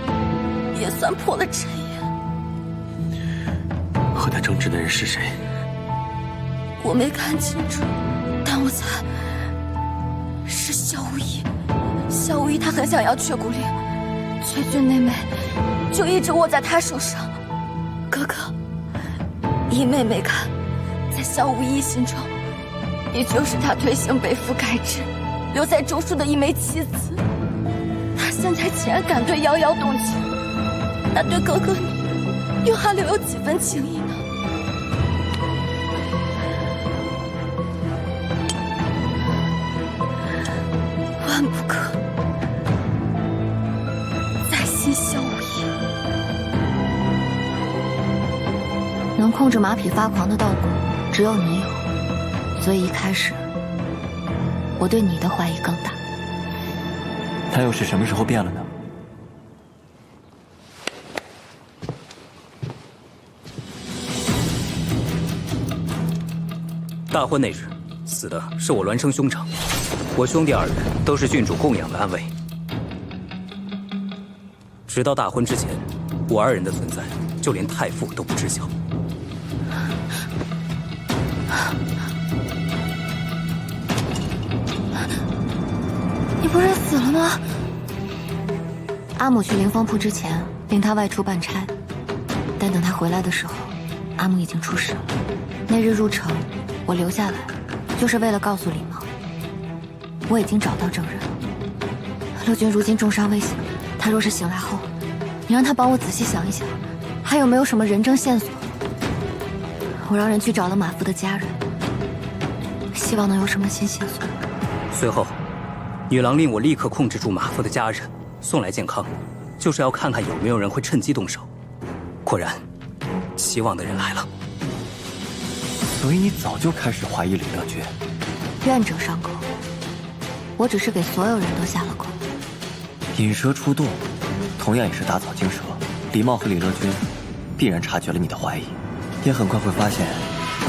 Speaker 2: 了，也算破了阵眼。
Speaker 3: 和他争执的人是谁？
Speaker 2: 我没看清楚，但我猜是萧无疑。萧无疑他很想要缺骨令，缺郡那枚就一直握在他手上。哥哥，依妹妹看，在萧无疑心中，你就是他推行北府改制、留在中书的一枚棋子。他现在既然敢对夭夭动情，那对哥哥你又还留有几分情谊呢？万不可再信萧无疑。能控制马匹发狂的道果，只有你有，所以一开始我对你的怀疑更大。
Speaker 11: 他又是什么时候变了呢？
Speaker 13: 大婚那日，死的是我孪生兄长，我兄弟二人都是郡主供养的安慰。直到大婚之前，我二人的存在，就连太傅都不知晓。
Speaker 2: 你不是死了吗？阿母去灵风铺之前，令他外出办差，但等他回来的时候，阿母已经出事了。那日入城，我留下来，就是为了告诉李茂，我已经找到证人了。乐君如今重伤危险，他若是醒来后，你让他帮我仔细想一想，还有没有什么人证线索。我让人去找了马夫的家人，希望能有什么新线索。
Speaker 13: 随后，女郎令我立刻控制住马夫的家人，送来健康，就是要看看有没有人会趁机动手。果然，希望的人来了。
Speaker 11: 所以你早就开始怀疑李乐君？
Speaker 2: 愿者上钩，我只是给所有人都下了钩。
Speaker 11: 引蛇出洞，同样也是打草惊蛇。李茂和李乐君必然察觉了你的怀疑，也很快会发现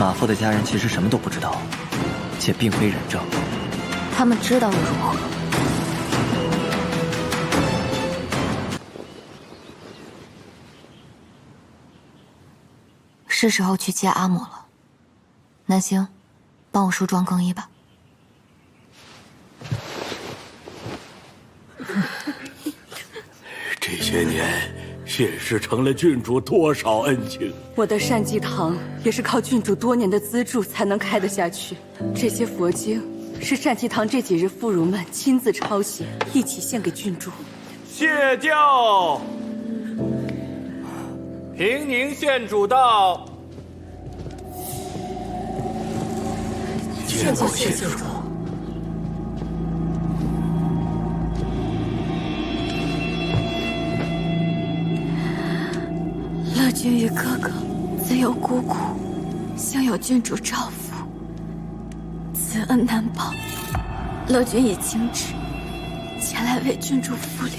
Speaker 11: 马夫的家人其实什么都不知道，且并非人证。
Speaker 2: 他们知道又如何？是时候去接阿嬷了。南星，帮我梳妆更衣吧。
Speaker 5: 这些年，谢氏成了郡主多少恩情。
Speaker 14: 我的善济堂也是靠郡主多年的资助才能开得下去。这些佛经是善济堂这几日妇孺们亲自抄写，一起献给郡主。
Speaker 5: 谢教。
Speaker 8: 平宁县主到。
Speaker 2: 见过谢教主。乐君与哥哥自幼孤苦，幸有郡主照拂，此恩难报。乐君以清旨前来为郡主复灵。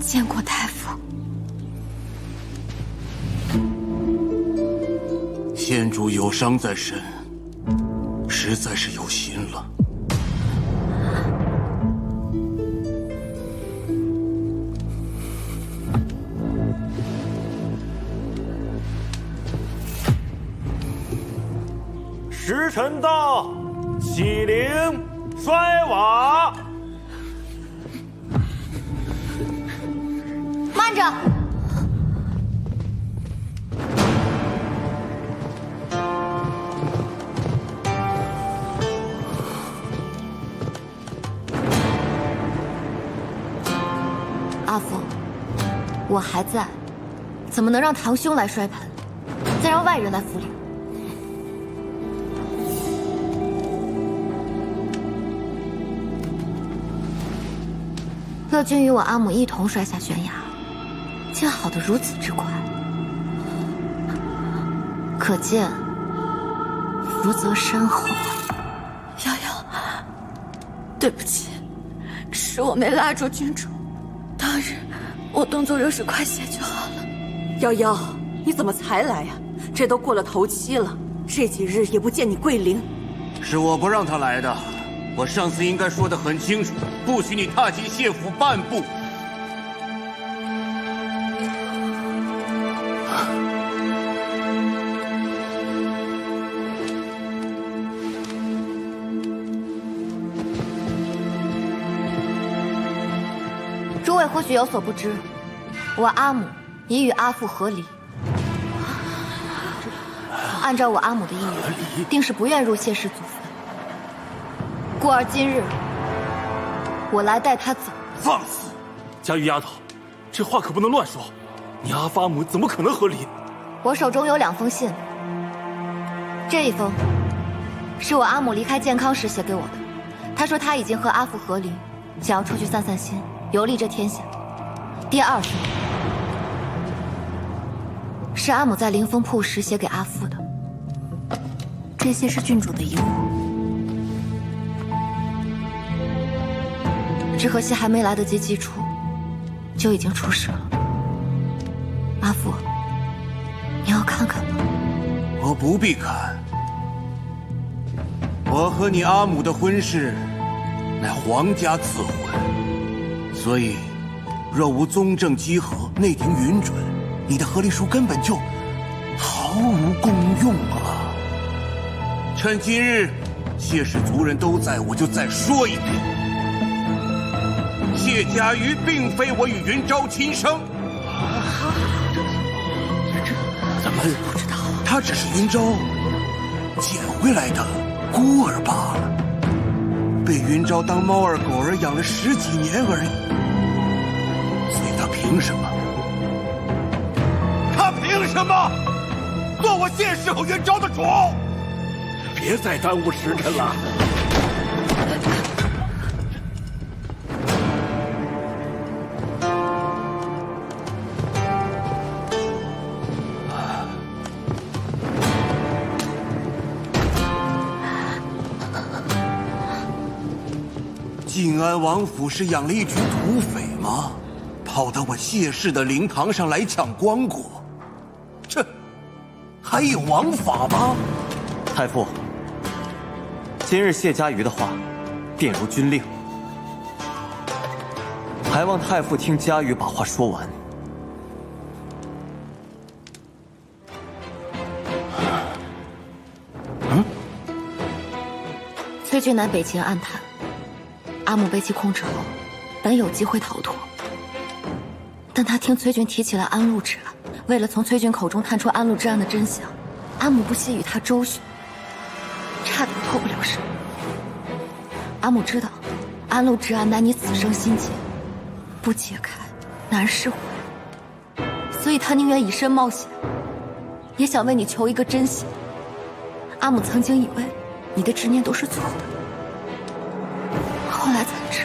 Speaker 2: 见过太傅。
Speaker 9: 县主有伤在身，实在是有心了。
Speaker 5: 时辰到，启灵，摔瓦。
Speaker 2: 慢着！阿父，我还在，怎么能让堂兄来摔盆，再让外人来扶灵？乐君与我阿母一同摔下悬崖，竟好得如此之快，可见福泽深厚啊！瑶瑶，对不起，是我没拉住郡主。当日我动作若是快些就好了。
Speaker 14: 瑶瑶，你怎么才来呀？这都过了头七了，这几日也不见你跪灵。
Speaker 9: 是我不让他来的，我上次应该说得很清楚，不许你踏进谢府半步。
Speaker 2: 诸位或许有所不知，我阿母已与阿父和离。按照我阿母的意愿，定是不愿入谢氏祖坟。故而今日，我来带她走。
Speaker 5: 放肆！佳玉丫头，这话可不能乱说。你阿发母怎么可能和离？
Speaker 2: 我手中有2封信，这一封是我阿母离开健康时写给我的。她说她已经和阿父和离，想要出去散散心，游历这天下。第2封是阿母在灵峰铺时写给阿父的。这些是郡主的遗物，只可惜还没来得及寄出，就已经出事了。阿父，你要看看吗？
Speaker 9: 我不必看。我和你阿母的婚事乃皇家赐婚，所以若无宗正稽核、内廷允准，你的和离书根本就毫无功用啊！趁今日谢氏族人都在，我就再说一遍：谢家瑜并非我与云昭亲生。
Speaker 5: 咱们
Speaker 9: 不知道，他只是云昭捡回来的孤儿罢了，被云昭当猫儿狗儿养了10几年而已。所以他凭什么？他凭什么做我谢氏和云昭的主？
Speaker 5: 别再耽误时辰了。
Speaker 9: 晋安王府是养了一群土匪吗？跑到我谢氏的灵堂上来抢光果，这还有王法吗？
Speaker 11: 太傅，今日谢家瑜的话，便如军令，还望太傅听嘉瑜把话说完。
Speaker 2: 崔俊南北擒暗探，阿母被其控制后，本有机会逃脱，但他听崔俊提起了安禄之案，为了从崔俊口中探出安禄之案的真相，阿母不惜与他周旋，差点脱不了身。阿母知道安禄之案乃你此生心结，不解开难释怀，所以他宁愿以身冒险，也想为你求一个真相。阿母曾经以为你的执念都是错的，后来才知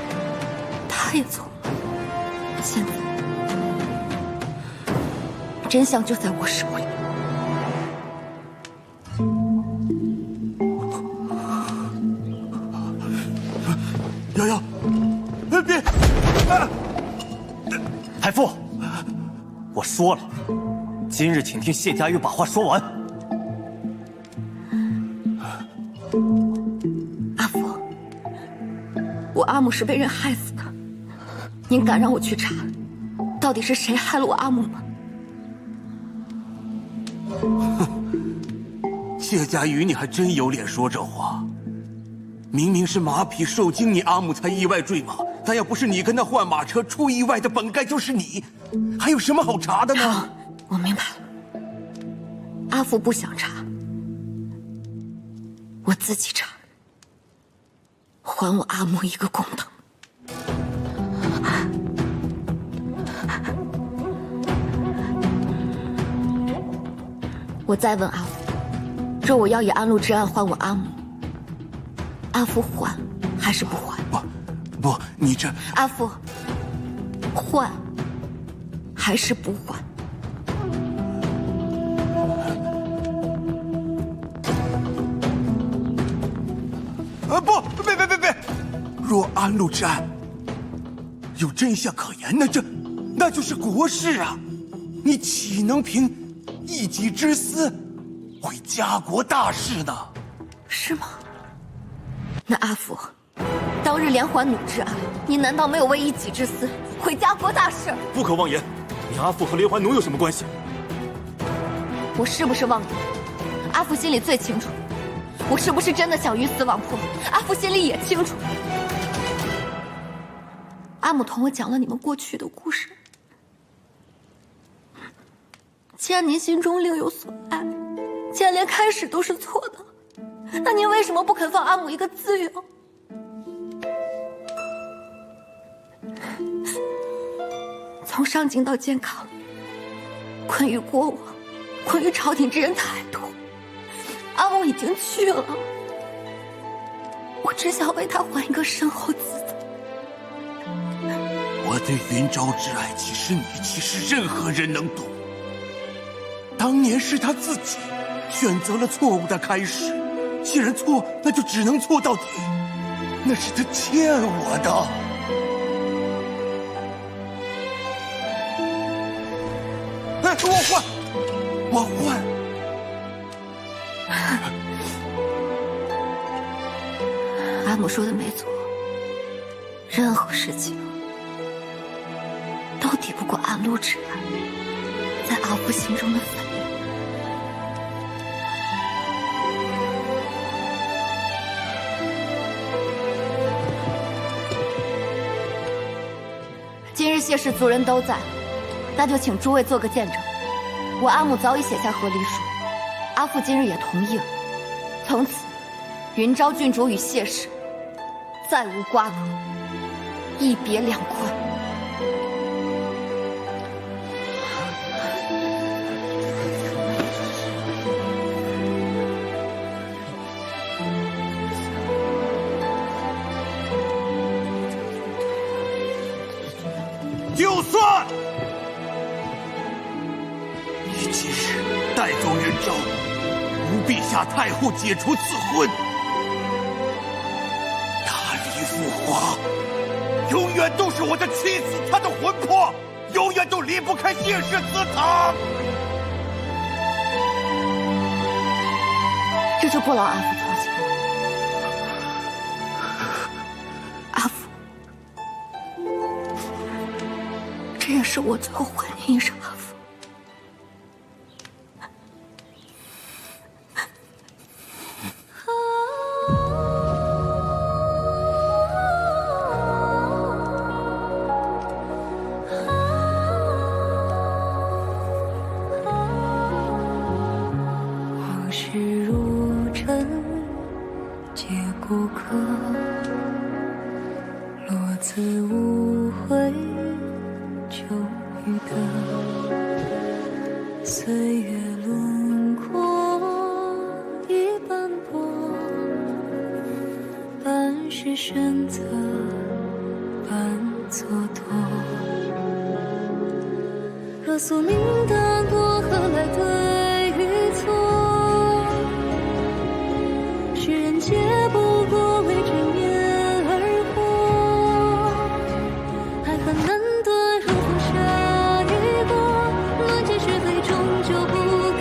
Speaker 2: 他也错了。现在真相就在我手里。
Speaker 9: 瑶瑶，别！
Speaker 11: 太傅，我说了，今日请听谢家玉把话说完。
Speaker 2: 阿福，我阿母是被人害死的，您敢让我去查，到底是谁害了我阿母吗？
Speaker 9: 谢家瑜，你还真有脸说这话。明明是马匹受惊，你阿母才意外坠马。但要不是你跟他换马车，出意外的本该就是你，还有什么好查的呢？
Speaker 2: 好，我明白了。阿福不想查，我自己查，还我阿母一个公道。我再问阿福，若我要以安禄之案还我阿母，阿福还还是不还？
Speaker 9: 不，你这……
Speaker 2: 阿福，还还是不还？
Speaker 9: 不，别！若安禄之案有真相可言，那就是国事啊！你岂能凭一己之私毁家国大事呢？
Speaker 2: 是吗？那阿福，当日连环弩之案，你难道没有为一己之私毁家国大事？
Speaker 6: 不可妄言！你阿父和连环弩有什么关系？
Speaker 2: 我是不是妄言？阿福心里最清楚。我是不是真的想鱼死网破？阿福心里也清楚。阿母同我讲了你们过去的故事。既然您心中另有所爱，既然连开始都是错的，那您为什么不肯放阿母一个自由？从上京到健康，困于国王，困于朝廷之人太多。阿母已经去了，我只想为他还一个身后自在。
Speaker 9: 我对云昭之爱，岂是你，岂是任何人能懂？当年是他自己选择了错误的开始，既然错，那就只能错到底。那是他欠我的。哎，我换。
Speaker 2: 阿母说的没错，任何事情都抵不过安禄之爱在阿父心中的反应。今日谢氏族人都在，那就请诸位做个见证。我阿母早已写下和离书，阿父今日也同意了。从此，云昭郡主与谢氏再无瓜葛，一别两宽。
Speaker 9: 就算你今日带走云昭，吾陛下太后解除赐婚，她离父皇，永远都是我的妻子，她的魂魄永远都离不开谢氏祠堂。
Speaker 2: 这就不劳阿父操心了。阿父，那是我最后回应杀父。
Speaker 10: 往事如尘，皆过客。落子无悔，就余得。岁月轮廓已斑驳，半是选择，半蹉跎。若宿命的过河来对与错，世人皆不过为执念而活。爱恨难断，如风沙一过，乱箭是非终究不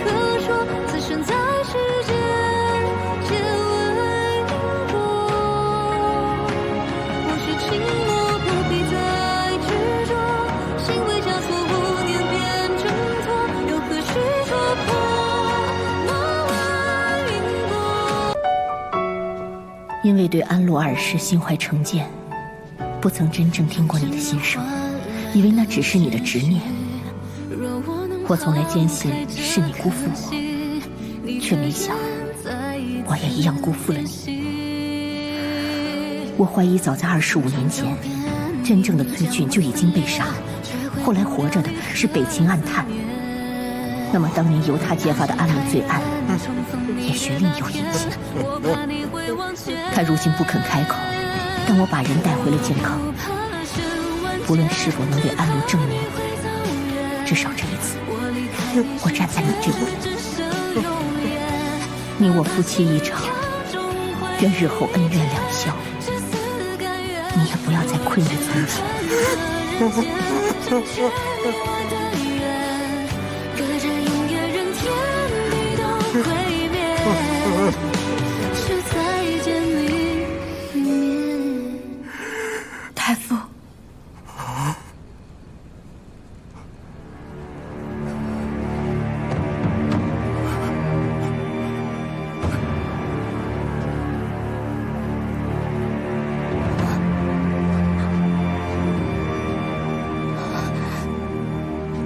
Speaker 10: 可说。此生在世间，皆为因果。或许情默不必再执着，心为枷锁，无念变挣脱。又何须戳破梦外因果？
Speaker 12: 因为对安陆二世心怀成见，不曾真正听过你的心声，以为那只是你的执念。我从来坚信是你辜负我，却没想我也一样辜负了你。我怀疑早在25年前，真正的崔俊就已经被杀，后来活着的是北秦暗探。那么当年由他揭发的安陆罪案，也许另有隐情。他如今不肯开口，但我把人带回了健康。不论是否能为安陆证明，至少这一次，我站在你这边。你我夫妻一场，愿日后恩怨两消。你也不要再愧于从前。
Speaker 10: 隔着永远，任天地都毁灭，是再见你一面。
Speaker 2: 太傅，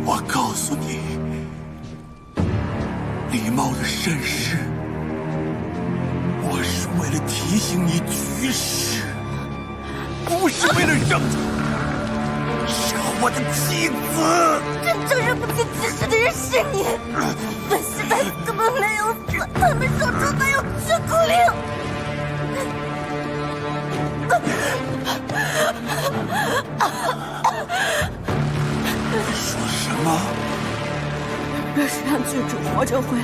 Speaker 9: 我告诉你，李茂的身世，我是为了提醒你局势，不是为了让你杀我的妻子。
Speaker 2: 真正认不清局势的人是你。文熙太子根本没有死，他们手中哪有血骨令？
Speaker 9: 说什么？
Speaker 2: 若是让郡主活着回来，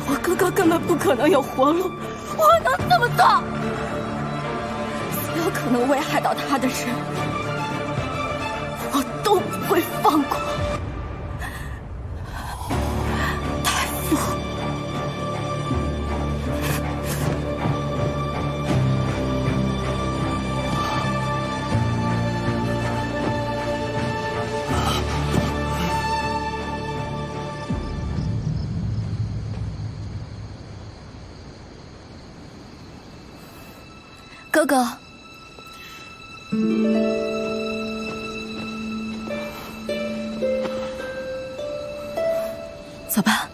Speaker 2: 我哥哥根本不可能有活路。我能这么做？所有可能危害到他的人，我都不会放过。太傅，哥哥，走吧。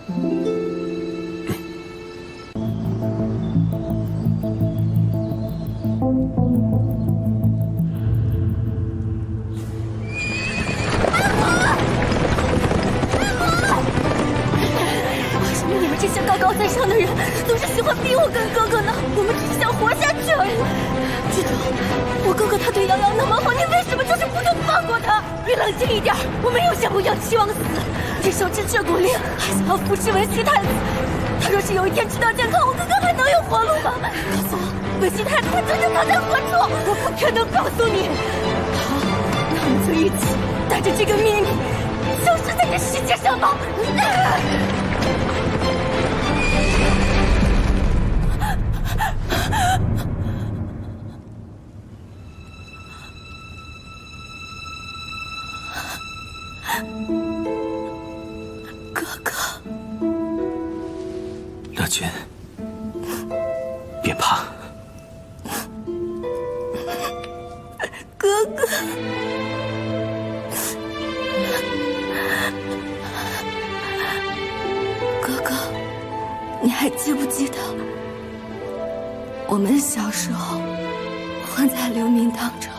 Speaker 2: 为什么你们这些高高在上的人总是喜欢逼我跟哥哥呢？我们只是想活下去而已。郡主，我哥哥他对瑶瑶那么好，你为什么就是不能放过他？你冷静一点，我没有想过杨七王死，只手持血骨令，还想要扶持文熙太子。他若是有一天知道健康，我哥哥还能有活路吗？告诉我，文熙太子他究竟藏在何处？我不可能告诉你。好，那我们就一起带着这个秘密消失在这世界上吧。哥哥，你还记不记得我们小时候混在流民当中？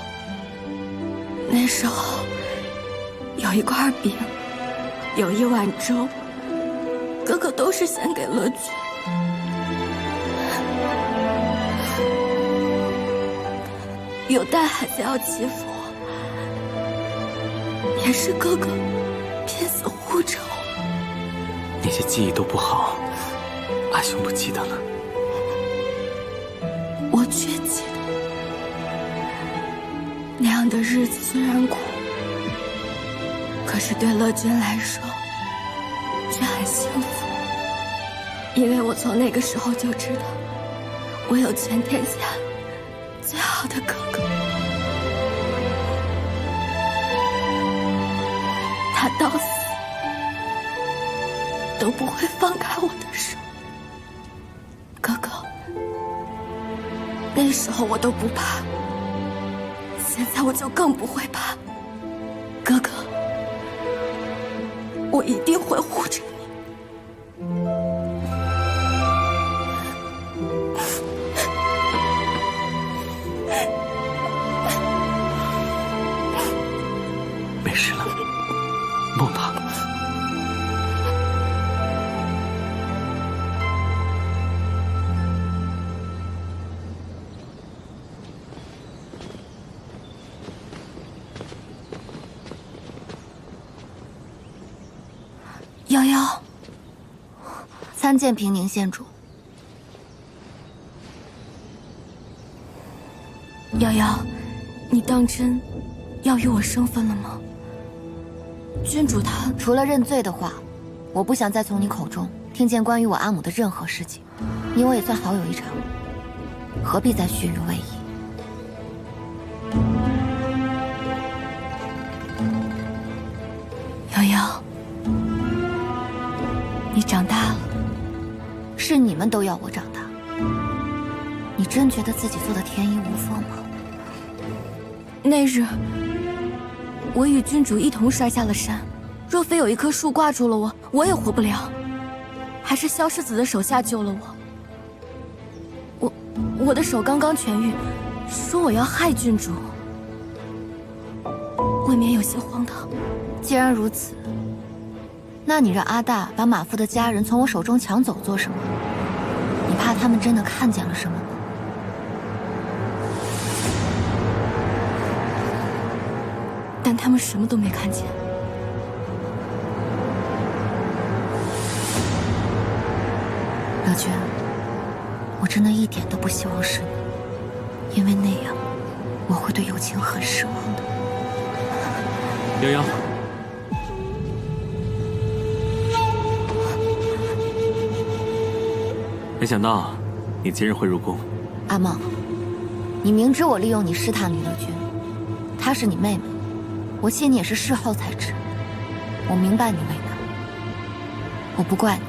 Speaker 2: 那时候有一块饼，有一碗粥，哥哥都是献给乐君。有带孩子要欺负我，也是哥哥拼死护着我。
Speaker 3: 那些记忆都不好，阿兄不记得了。
Speaker 2: 我却记得，那样的日子虽然苦，可是对乐君来说却很幸福，因为我从那个时候就知道，我有全天下最好的哥哥，他到死都不会放开我的手。哥哥，那时候我都不怕，现在我就更不会怕。哥哥，我一定会护着你。
Speaker 3: 没事了，梦吧。
Speaker 2: 瑶瑶，
Speaker 12: 参见平宁县主。
Speaker 2: 瑶瑶，你当真要与我生分了吗？君主他
Speaker 12: 除了认罪的话，我不想再从你口中听见关于我阿母的任何事情。你我也算好友一场，何必再续于未矣？
Speaker 2: 瑶瑶，你长大了。
Speaker 12: 是你们都要我长大。你真觉得自己做的天衣无缝吗？
Speaker 2: 那日，我与君主一同摔下了山，若非有一棵树挂住了我，我也活不了。还是萧世子的手下救了我。我的手刚刚痊愈，说我要害君主，未免有些荒唐。
Speaker 12: 既然如此，那你让阿大把马夫的家人从我手中抢走做什么？你怕他们真的看见了什么吗？
Speaker 2: 但他们什么都没看见。
Speaker 12: 乐娟，我真的一点都不希望是你，因为那样我会对友情很失望的。
Speaker 3: 瑶瑶，没想到你今日会入宫。
Speaker 12: 阿茂，你明知我利用你试探吕乐君，她是你妹妹，我请你也是事后才知。我明白你为难，我不怪你，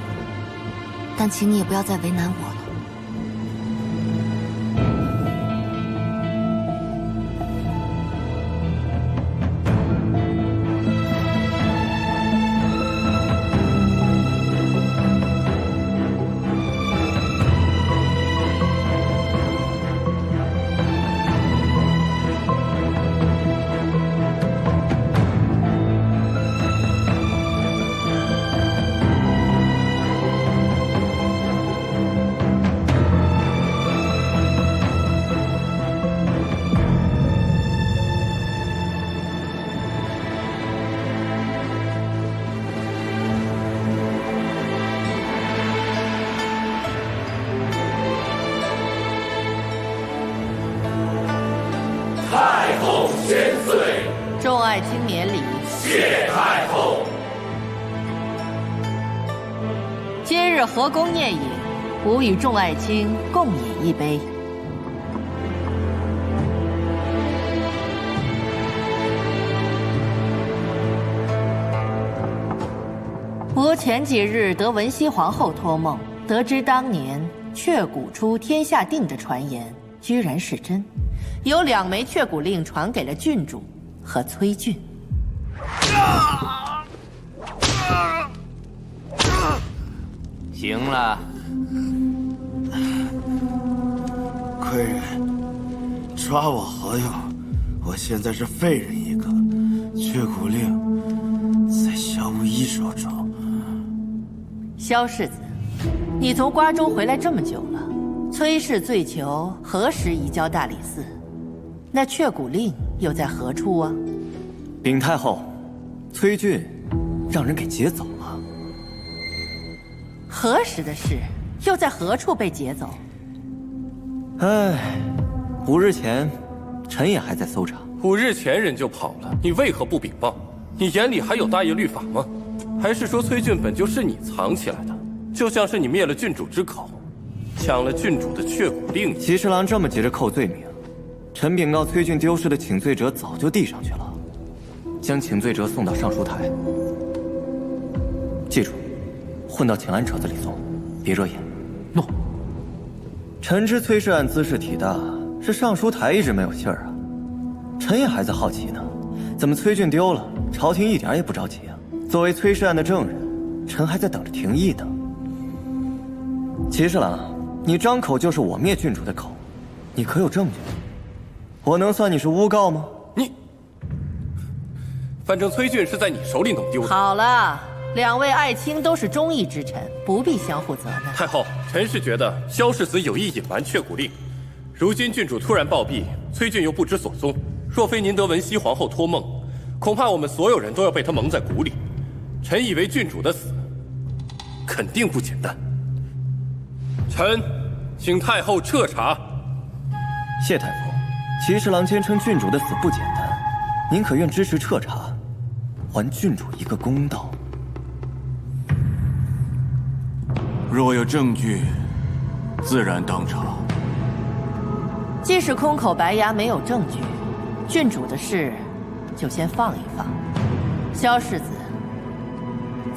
Speaker 12: 但请你也不要再为难我了。
Speaker 15: 太后千岁，
Speaker 4: 众爱卿免礼。
Speaker 15: 谢太后。
Speaker 4: 今日河宫宴饮，吾与众爱卿共饮一杯。吾前几日得文熙皇后托梦，得知当年雀谷出天下定的传言居然是真，有2枚雀谷令传给了郡主，和崔俊。
Speaker 8: 行了，
Speaker 9: 贵人，抓我何用？我现在是废人一个，却骨令在萧无一手中。
Speaker 4: 萧世子，你从瓜州回来这么久了，崔氏罪囚何时移交大理寺？那却骨令又在何处啊？
Speaker 11: 禀太后，崔俊让人给劫走了。
Speaker 4: 何时的事？又在何处被劫走？
Speaker 11: 唉，5日前，臣也还在搜查。
Speaker 7: 5日前人就跑了，你为何不禀报？你眼里还有大业律法吗？还是说崔俊本就是你藏起来的？就像是你灭了郡主之口，抢了郡主的却骨令。
Speaker 11: 骑侍郎这么急着扣罪名，臣禀告崔俊丢失的请罪者早就递上去了，将请罪者送到上书台。记住，混到请安车子里送，别惹眼。
Speaker 3: 诺。
Speaker 11: 臣知崔氏案兹事体大，是上书台一直没有信儿啊。 臣也还在好奇呢，怎么崔俊丢了，朝廷一点也不着急啊？作为崔氏案的证人，臣还在等着廷议呢。骑侍郎，你张口就是我灭郡主的口，你可有证据？我能算你是诬告吗？
Speaker 7: 反正崔俊是在你手里弄丢的。
Speaker 4: 好了，2位爱卿都是忠义之臣，不必相互责难。
Speaker 7: 太后，臣是觉得萧世子有意隐瞒却骨令，如今郡主突然暴毙，崔俊又不知所踪。 若非您得文熙皇后托梦，恐怕我们所有人都要被她蒙在鼓里。臣以为郡主的死肯定不简单。臣请太后彻查。
Speaker 11: 谢太傅，骑侍郎坚称郡主的死不简单，您可愿支持彻查，还郡主一个公道？
Speaker 9: 若有证据，自然当查。
Speaker 4: 即使空口白牙没有证据。 郡主的事，就先放一放。萧世子，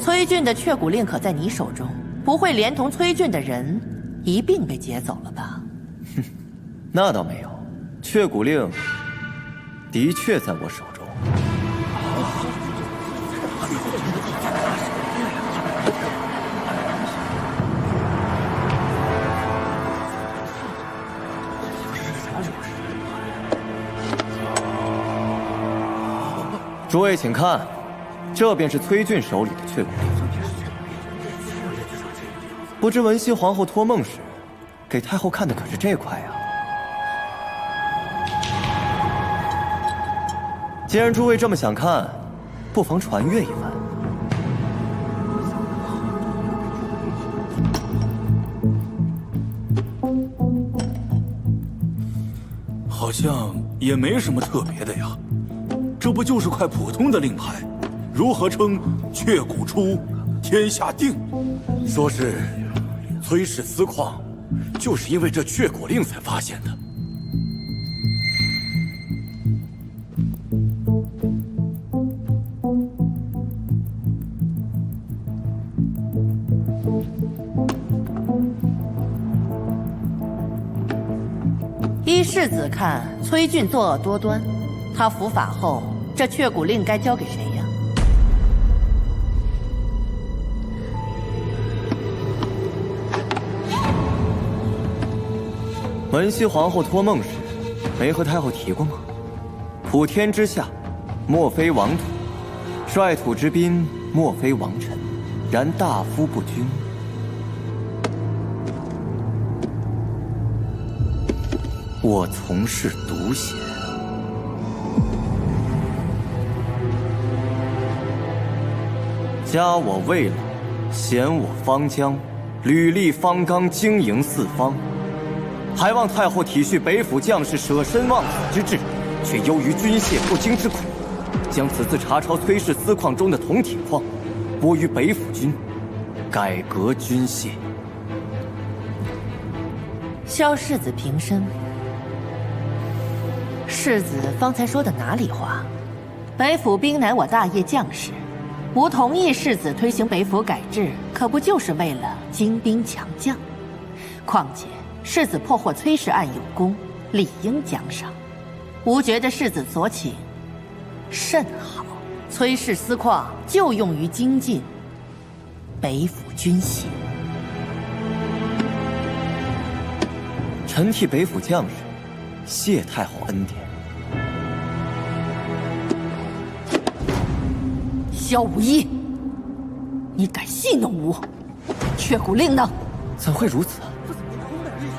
Speaker 4: 崔俊的却骨令可在你手中，不会连同崔俊的人一并被劫走了吧？
Speaker 11: 哼，那倒没有，却骨令的确在我手中。诸位请看，这便是崔俊手里的却骨令。不知文熙皇后托梦时，给太后看的可是这块啊。既然诸位这么想看，不妨传阅一番。
Speaker 6: 好像也没什么特别的呀。 这不就是块普通的令牌，如何称却骨出，天下定？
Speaker 5: 说是崔氏私矿，就是因为这却骨令才发现的。
Speaker 4: 依世子看，崔俊作恶多端，他伏法后。 这却骨令该交给谁呀？
Speaker 11: 文熙皇后托梦时，没和太后提过吗？普天之下，莫非王土；率土之滨，莫非王臣。然大夫不均。我从事独贤。 加我魏老，显我方疆，履历方刚，经营四方。还望太后体恤北府将士舍身忘死之志，却忧于军械不精之苦，将此次查抄崔氏私矿中的铜铁矿，拨于北府军，改革军械。
Speaker 4: 萧世子平身，世子方才说的哪里话？北府兵乃我大业将士。 吾同意世子推行北府改制，可不就是为了精兵强将？况且世子破获崔氏案有功，理应奖赏。吾觉得世子所请，甚好。崔氏丝矿就用于精进北府军械。
Speaker 11: 臣替北府将士谢太后恩典。
Speaker 4: 萧无一，你敢戏弄吾？却骨令呢？
Speaker 11: 怎会如此？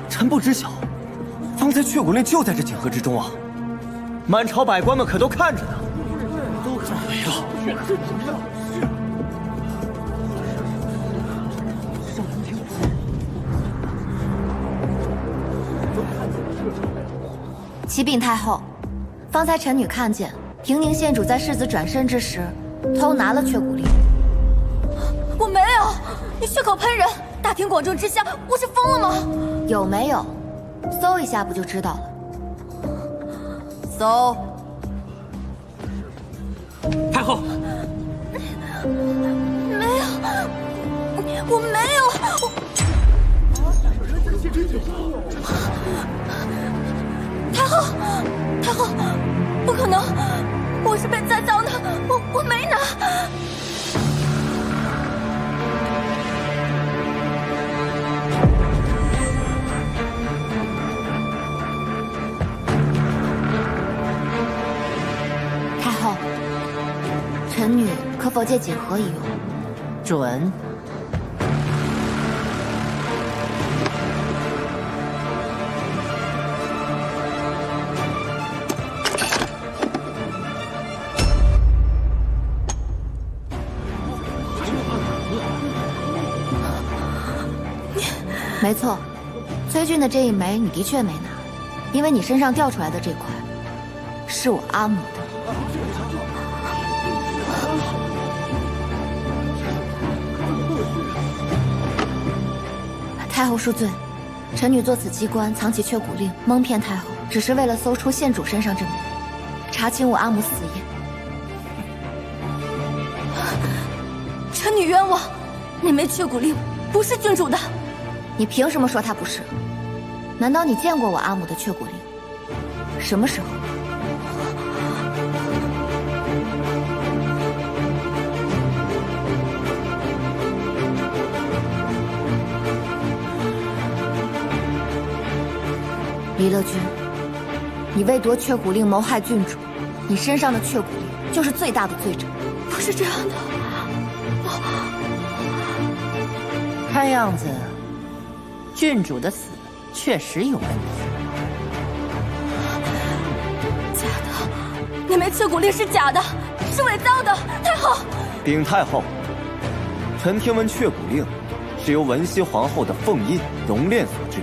Speaker 11: 臣不知晓，方才却骨令就在这锦盒之中啊！满朝百官们可都看着呢。
Speaker 1: 怎么样？
Speaker 2: 启禀太后，方才臣女看见平宁县主在世子转身之时，偷拿了却骨令。
Speaker 14: 我没有，你血口喷人，大庭广众之下，我是疯了吗？
Speaker 2: 有没有？搜一下不就知道了。
Speaker 4: 搜。
Speaker 3: 太后，
Speaker 14: 没有，我没有。太后，太后，不可能，我是被栽赃的，我没拿。
Speaker 2: 太后，臣女可否借锦盒一用？
Speaker 4: 准。
Speaker 2: 没错，崔俊的这一枚你的确没拿，因为你身上掉出来的这块是我阿母的。太后恕罪，臣女做此机关藏起却骨令，蒙骗太后，只是为了搜出县主身上这枚，查清我阿母死因。
Speaker 14: 臣女冤枉，那枚却骨令不是郡主的。
Speaker 2: 你凭什么说他不是？难道你见过我阿母的却骨令？什么时候？李乐君，你为夺却骨令谋害郡主，你身上的却骨令就是最大的罪证。
Speaker 14: 不是这样的，
Speaker 4: 看样子，郡主的死确实有问题。
Speaker 14: 假的，那枚却骨令是假的，是伪造的。太后，
Speaker 11: 禀太后，臣听闻却骨令是由文熙皇后的凤印熔炼所制。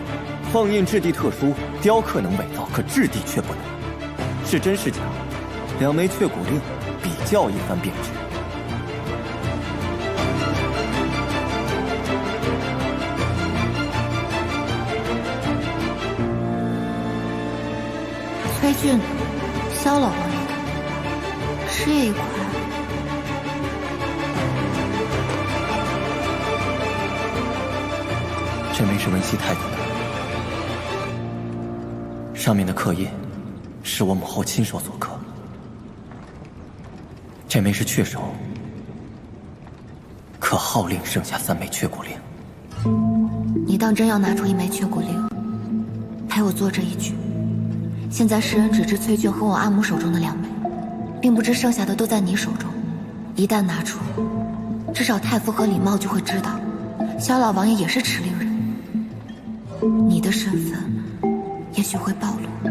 Speaker 11: 凤印质地特殊，雕刻能伪造，可质地却不能。是真是假？两枚却骨令比较一番便知。
Speaker 2: 崔俊，萧老王爷的，是一块。
Speaker 11: 这枚是文熙太子的。上面的刻印是我母后亲手所刻，这枚是雀首，可号令剩下3枚却骨令。
Speaker 2: 你当真要拿出一枚却骨令，陪我做这一局？现在世人只知崔俊和我阿母手中的2枚，并不知剩下的都在你手中。一旦拿出，至少太傅和李茂就会知道，萧老王爷也是持令人，你的身份也许会暴露。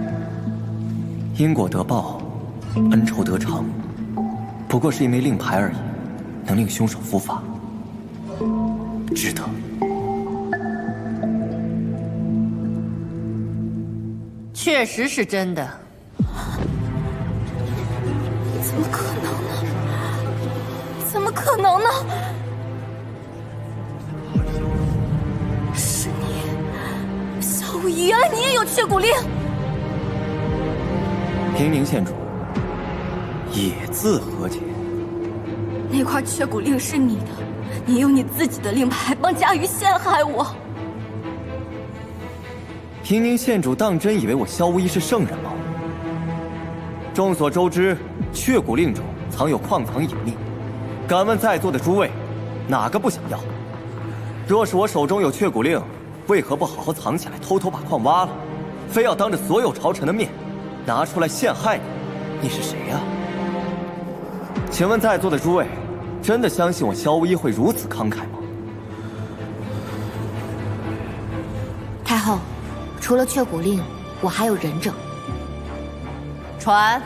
Speaker 11: 因果得报，恩仇得偿，不过是一枚令牌而已，能令凶手伏法，值得。
Speaker 4: 确实是真的。
Speaker 14: 怎么可能呢？怎么可能呢？是你，萧无一，原来你也有却骨令。
Speaker 11: 平宁县主也自和解。
Speaker 14: 那块却骨令是你的，你用你自己的令牌帮佳瑜陷害我。
Speaker 11: 平宁县主当真以为我萧无一是圣人吗？众所周知，雀骨令中藏有矿藏隐秘。敢问在座的诸位，哪个不想要？若是我手中有雀骨令，为何不好好藏起来，偷偷把矿挖了，非要当着所有朝臣的面拿出来陷害你？你是谁呀？请问在座的诸位，真的相信我萧无一会如此慷慨吗？
Speaker 12: 太后，除了雀骨令，我还有人证。
Speaker 4: 传。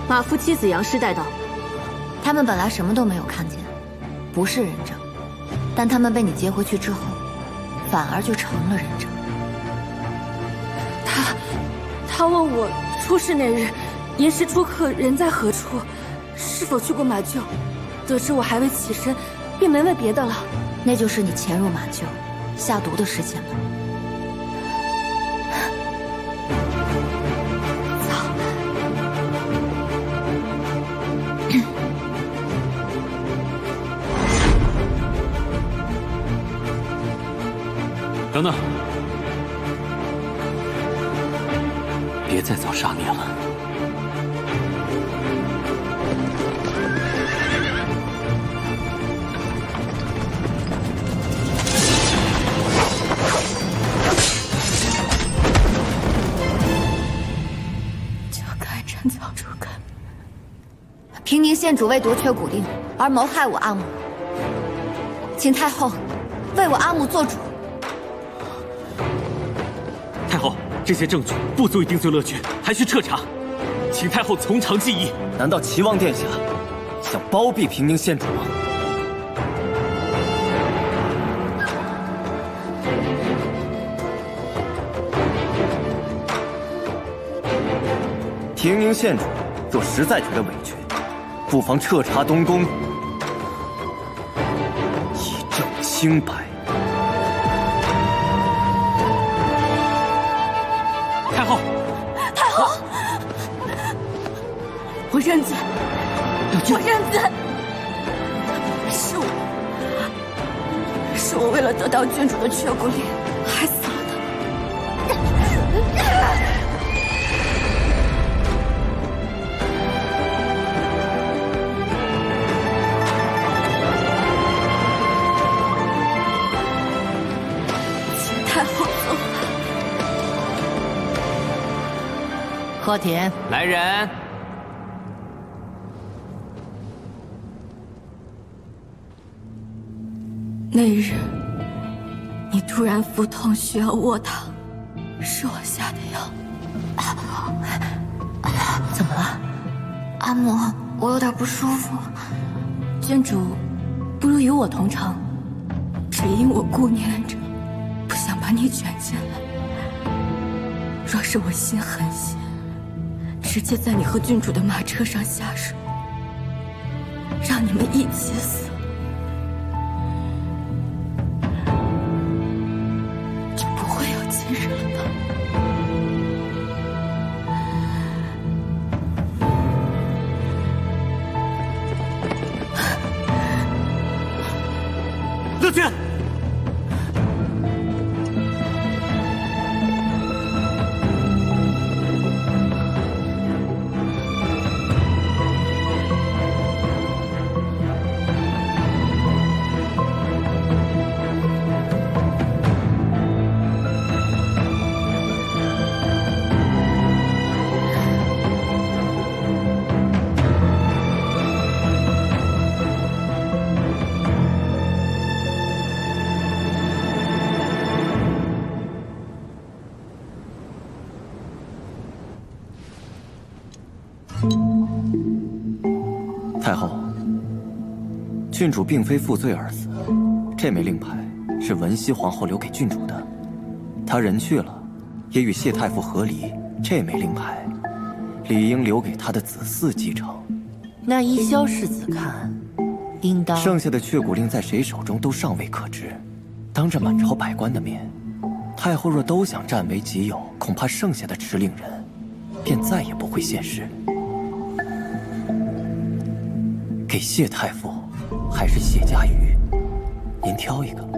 Speaker 2: 马夫妻子杨师带到。
Speaker 12: 他们本来什么都没有看见，不是人证，但他们被你接回去之后，反而就成了人证。
Speaker 14: 他问我出事那日，寅时出客人在何处，是否去过马厩，得知我还未起身，便没问别的了。
Speaker 12: 那就是你潜入马厩下毒的事情了。
Speaker 3: 等等，
Speaker 1: 别再造杀孽了。
Speaker 2: 就该趁早除根。
Speaker 12: 平宁县主为夺雀骨令而谋害我阿母，请太后为我阿母做主。
Speaker 3: 太后，这些证据不足以定罪乐君，还需彻查，请太后从长计议。
Speaker 11: 难道齐王殿下想包庇平宁县主吗？平宁县主若实在觉得委屈，不妨彻查东宫，以证清白。
Speaker 3: 太后，
Speaker 2: 太后，我认罪，我认罪，是我为了得到郡主的雀骨令，害死了他。请太后走。
Speaker 4: 柯田，
Speaker 8: 来人！
Speaker 2: 那日，你突然腹痛需要卧躺，是我下的药。
Speaker 12: 怎么了？阿母，我有点不舒服。
Speaker 2: 郡主，不如与我同城，只因我顾念着，不想把你卷进来。若是我心狠些，直接在你和郡主的马车上下手，让你们一起死，就不会有今日了吧？
Speaker 3: 乐君。
Speaker 11: 太后，郡主并非负罪而死，这枚令牌是文熙皇后留给郡主的，她人去了，也与谢太傅和离，这枚令牌理应留给她的子嗣继承。
Speaker 4: 那依萧世子看，应当
Speaker 11: 剩下的雀骨令在谁手中都尚未可知。当着满朝百官的面，太后若都想占为己有，恐怕剩下的持令人便再也不会现世。给谢太傅，还是谢家瑜？您挑一个。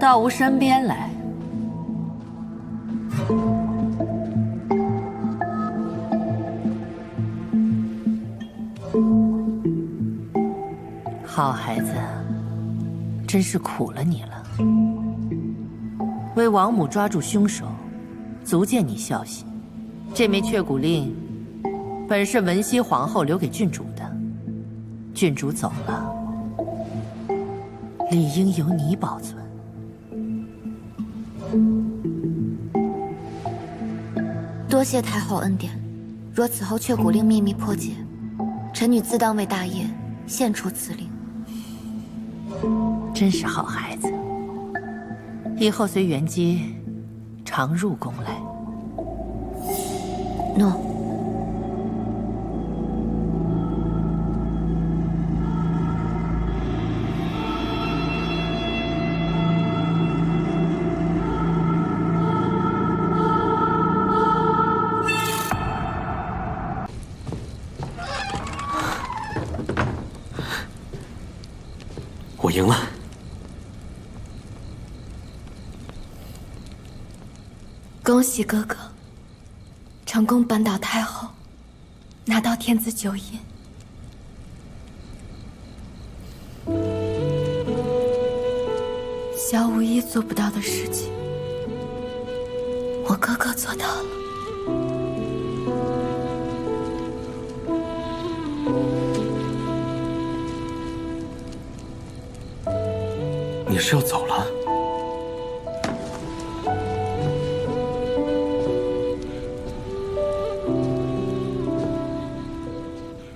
Speaker 4: 到吾身边来。好孩子，真是苦了你了。为王母抓住凶手，足见你孝心。这枚却骨令，本是文熙皇后留给郡主的。郡主走了，理应由你保存。
Speaker 2: 多谢太后恩典。若此后却骨令秘密破解，臣女自当为大业献出此令。
Speaker 4: 真是好孩子，以后随元姬常入宫来。
Speaker 2: 诺。
Speaker 3: 我赢了。
Speaker 2: 恭喜哥哥，成功扳倒太后，拿到天子酒印。小无一做不到的事情，我哥哥做到了。
Speaker 3: 你是要走了？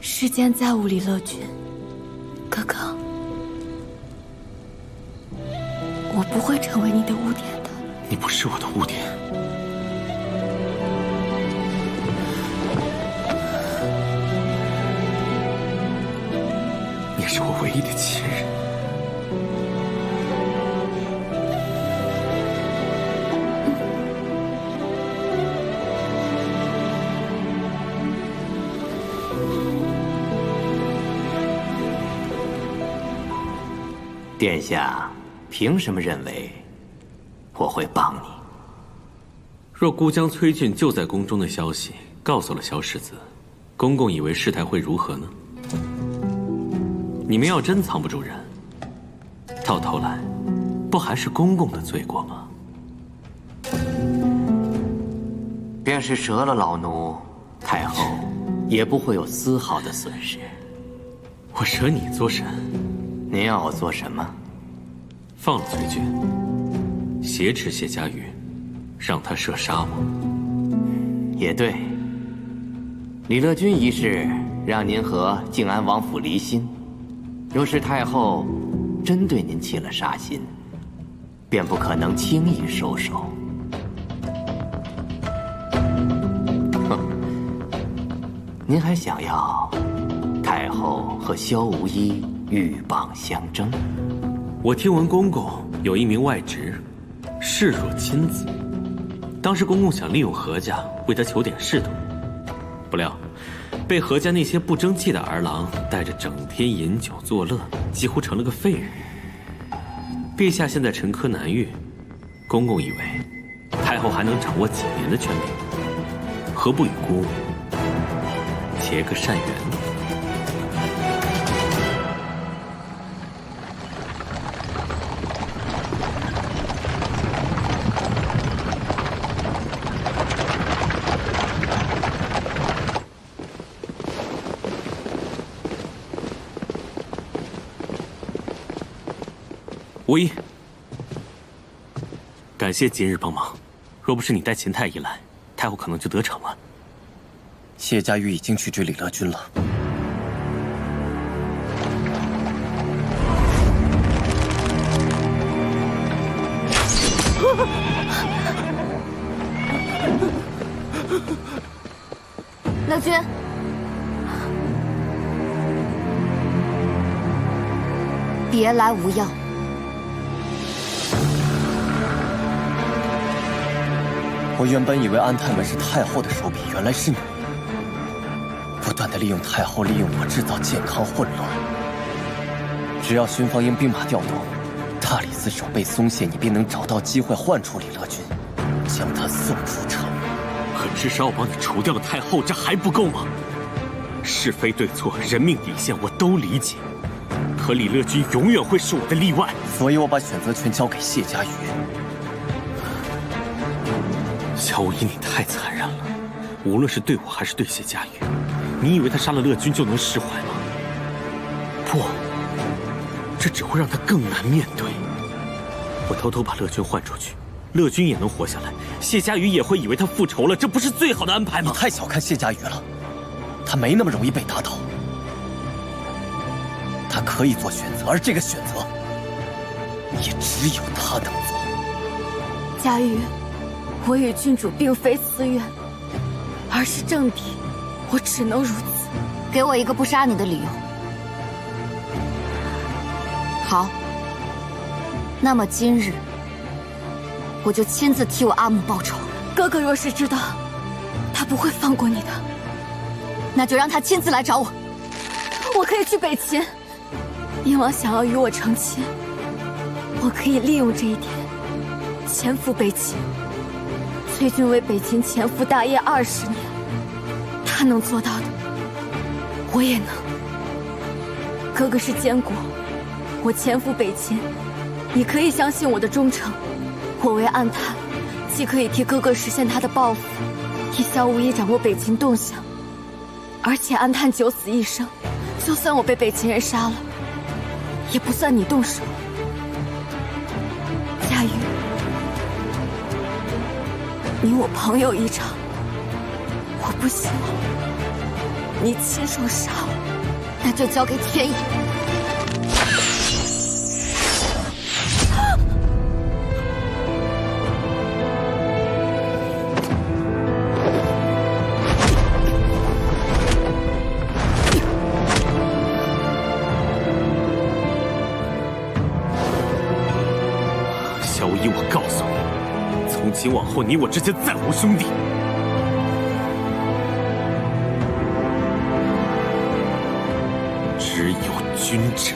Speaker 2: 世间再无李乐君，哥哥，我不会成为你的污点的。
Speaker 3: 你不是我的污点。你是我唯一的亲人。
Speaker 8: 殿下凭什么认为我会帮你？
Speaker 3: 若孤将崔俊就在宫中的消息告诉了萧世子，公公以为事态会如何呢？你们要真藏不住人，到头来不还是公公的罪过吗？
Speaker 8: 便是折了老奴，太后也不会有丝毫的损失。
Speaker 3: 我惹你做甚？
Speaker 8: 您要我做什么？
Speaker 3: 放了崔俊，挟持谢家瑜，让他射杀我。
Speaker 8: 也对。李乐君一事让您和静安王府离心，若是太后真对您起了杀心，便不可能轻易收手。哼，您还想要太后和萧无一鹬蚌相争？
Speaker 3: 我听闻公公有一名外侄，视若亲子。当时公公想利用何家为他求点仕途，不料被何家那些不争气的儿郎带着整天饮酒作乐，几乎成了个废人。陛下现在沉疴难愈，公公以为太后还能掌握几年的权柄，何不与姑结个善缘呢？无一，感谢今日帮忙，若不是你带秦太医来，太后可能就得逞了。
Speaker 11: 谢家瑜已经去追李乐君了。
Speaker 2: 乐君，别来无恙。
Speaker 11: 我原本以为安太门是太后的手笔，原来是你，不断的利用太后，利用我制造健康混乱。只要巡防营兵马调动，大理寺守备松懈，你便能找到机会换出李乐君，将他送出城。
Speaker 3: 可至少要帮你除掉太后，这还不够吗？是非对错、人命底线我都理解，可李乐君永远会是我的例外，
Speaker 11: 所以我把选择权交给谢家瑜。
Speaker 3: 萧无疑，你太残忍了，无论是对我还是对谢家瑜，你以为他杀了乐君就能释怀吗？不，这只会让他更难面对。我偷偷把乐君换出去，乐君也能活下来，谢家瑜也会以为他复仇了，这不是最好的安排吗？
Speaker 11: 你太小看谢家瑜了，他没那么容易被打倒。他可以做选择，而这个选择也只有他能做。
Speaker 2: 家瑜，我与郡主并非私怨，而是政敌，我只能如此。
Speaker 12: 给我一个不杀你的理由。好，那么今日我就亲自替我阿母报仇。
Speaker 2: 哥哥若是知道，他不会放过你的。
Speaker 12: 那就让他亲自来找我。
Speaker 2: 我可以去北秦，燕王想要与我成亲，我可以利用这一点，潜伏北秦。崔君为北秦潜伏大业20年，他能做到的，我也能。哥哥是监国，我潜伏北秦，你可以相信我的忠诚。我为暗探，既可以替哥哥实现他的抱负，替萧无疑掌握北秦动向，而且暗探九死一生，就算我被北秦人杀了，也不算你动手。佳瑜，你我朋友一场，我不希望你亲手杀我，
Speaker 12: 那就交给天意。
Speaker 3: 萧无疑，我告诉你，从今往后你我之间再无兄弟。只有君臣。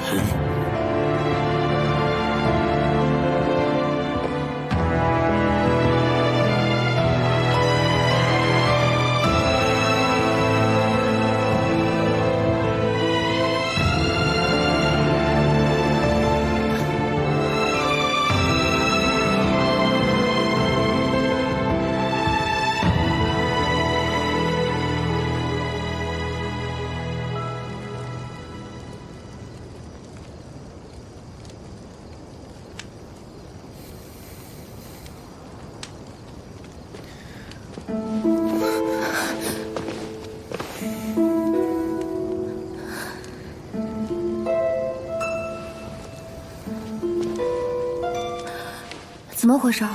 Speaker 12: 怎么回事？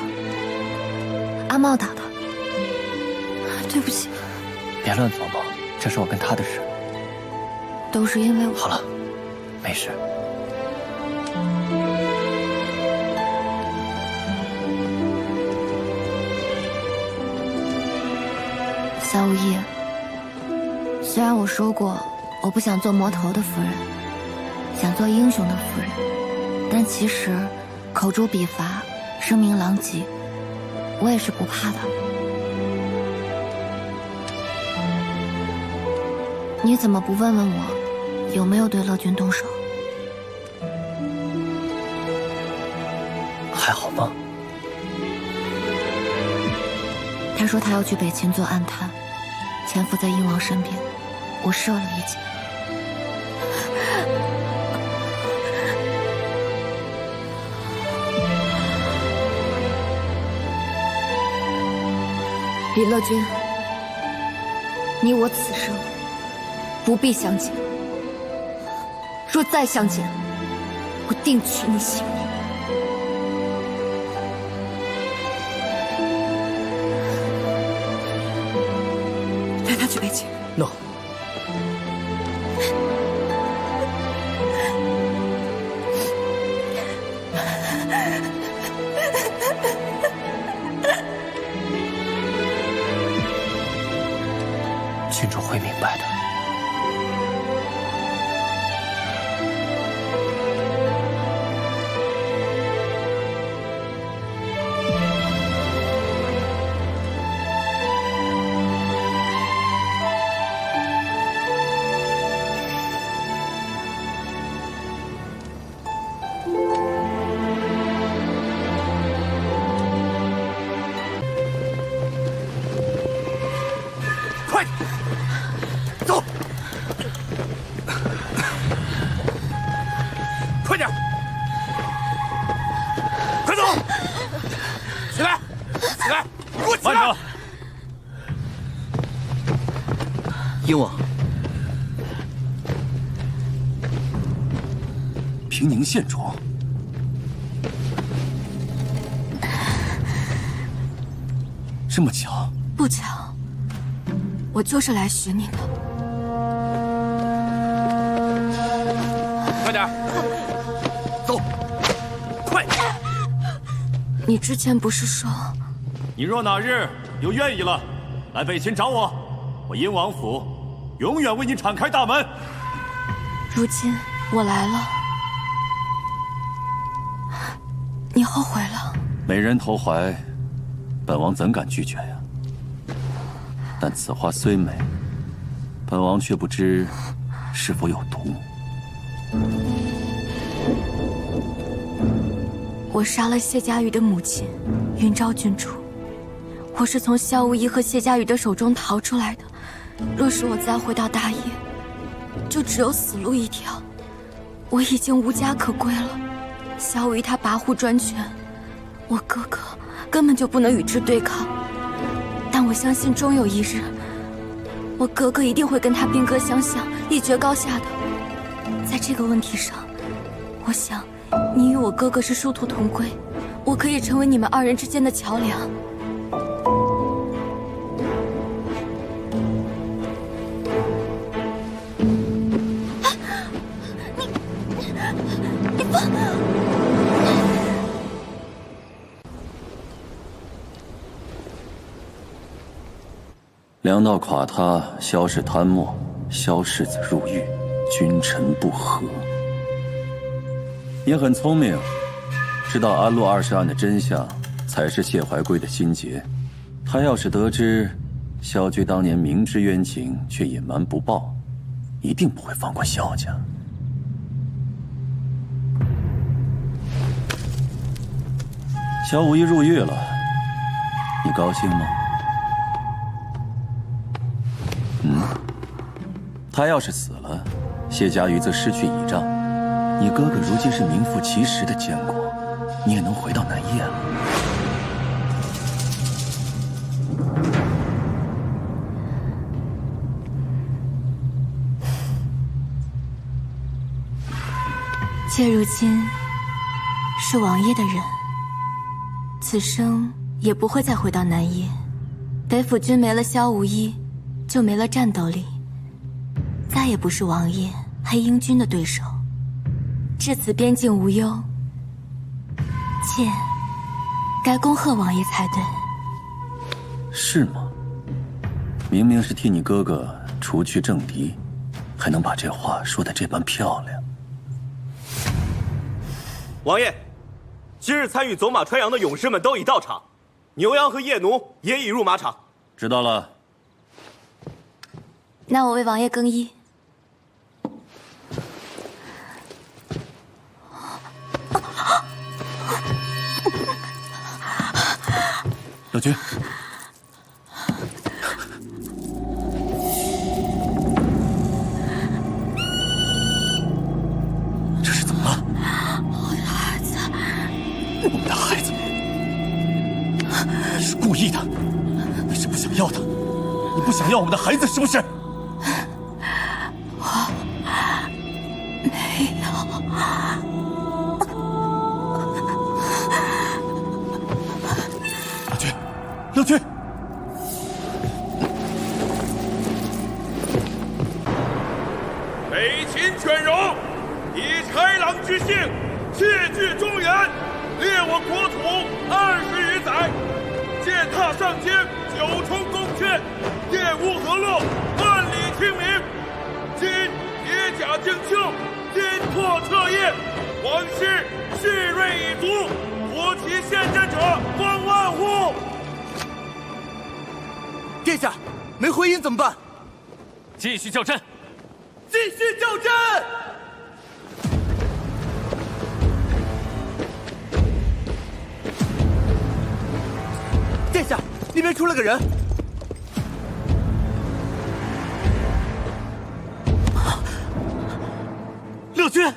Speaker 12: 阿茂打的。对不起。
Speaker 11: 别乱琢磨，这是我跟他的事。
Speaker 12: 都是因为我。
Speaker 11: 好了，没事。
Speaker 12: 萧无意，虽然我说过我不想做魔头的夫人，想做英雄的夫人，但其实口诛笔伐，声名狼藉，我也是不怕的。你怎么不问问我有没有对乐君动手？
Speaker 11: 还好吗？
Speaker 12: 他说他要去北秦做暗探，潜伏在鹰王身边，我射了一箭。
Speaker 2: 李乐君，你我此生不必相见，若再相见，我定取你性命。带他去北京。
Speaker 13: No。
Speaker 11: 郡主会明白的。
Speaker 5: 快走，快点，快走！起来，起来，给我起来！
Speaker 3: 慢着，
Speaker 13: 鹰王，
Speaker 1: 平宁县主。这么巧？
Speaker 2: 不巧，我就是来寻你的。
Speaker 5: 快点，走，快！
Speaker 2: 你之前不是说，
Speaker 3: 你若哪日有愿意了，来北秦找我，我殷王府永远为你敞开大门。
Speaker 2: 如今我来了，你后悔了？
Speaker 1: 美人投怀，本王怎敢拒绝呀？但此花虽美，本王却不知是否有毒。
Speaker 2: 我杀了谢家宇的母亲云昭郡主，我是从萧无疑和谢家宇的手中逃出来的。若是我再回到大业，就只有死路一条。我已经无家可归了。萧无疑他跋扈专权，我哥哥根本就不能与之对抗。但我相信终有一日，我哥哥一定会跟他兵戈相向，一决高下的。在这个问题上，我想你与我哥哥是殊途同归，我可以成为你们二人之间的桥梁。你放！
Speaker 1: 粮道垮塌，萧氏贪没，萧世子入狱，君臣不和。你很聪明，知道安禄20案的真相才是谢怀贵的心结。他要是得知萧居当年明知冤情却隐瞒不报，一定不会放过萧家。萧无疑入狱了，你高兴吗？他要是死了，谢家瑜则失去倚仗。你哥哥如今是名副其实的监国，你也能回到南叶了。
Speaker 2: 妾如今是王爷的人，此生也不会再回到南叶。北府军没了萧无依，就没了战斗力，再也不是王爷黑鹰军的对手。至此边境无忧，妾该恭贺王爷才对。
Speaker 1: 是吗？明明是替你哥哥除去政敌，还能把这话说得这般漂亮。
Speaker 5: 王爷，今日参与走马川阳的勇士们都已到场，牛羊和夜奴也已入马场。
Speaker 1: 知道了。
Speaker 2: 那我为王爷更衣。
Speaker 1: 老君，这是怎么了？
Speaker 2: 我的孩子，
Speaker 1: 我们的孩子，你是故意的，你是不想要他，你不想要我们的孩子是不是？
Speaker 2: 我没有。
Speaker 1: 老君，
Speaker 15: 北秦犬戎以豺狼之性窃据中原，掠我国土20余载，践踏上京9重宫阙，玷污河洛万里清明。今铁甲精秋，金拓彻夜，王师蓄锐已足，夺其陷阵者方万户。
Speaker 9: 殿下，没回音怎么办？
Speaker 3: 继续叫阵！
Speaker 9: 继续叫阵！殿下，那边出了个人。
Speaker 3: 乐君，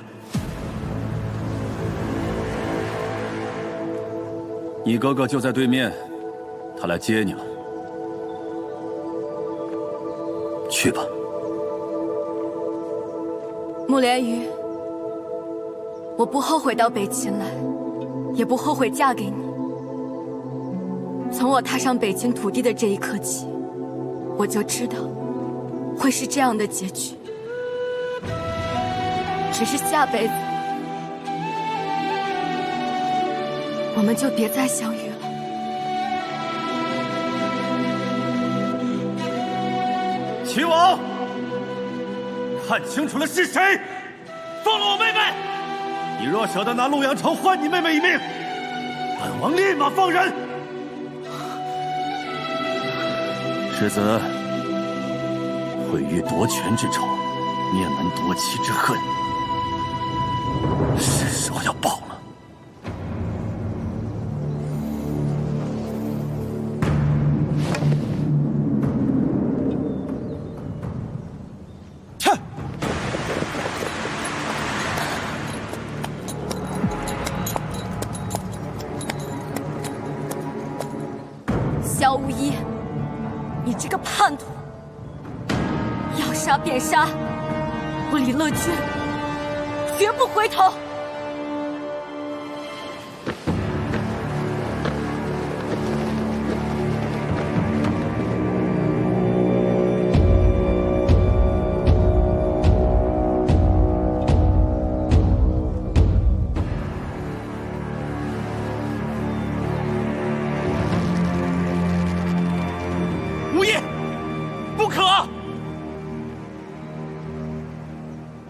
Speaker 1: 你哥哥就在对面，他来接你了。去吧。
Speaker 14: 穆连羽，我不后悔到北秦来，也不后悔嫁给你。从我踏上北京土地的这一刻起，我就知道会是这样的结局。只是下辈子，我们就别再相遇了。
Speaker 1: 齐王，看清楚了是谁，放了我妹妹！你若舍得拿陆阳城换你妹妹一命，本王立马放人。世子，毁誉夺权之仇，灭门夺妻之恨，是时候要报了。
Speaker 14: 萧无一，你这个叛徒，要杀便杀，我李乐君绝不回头。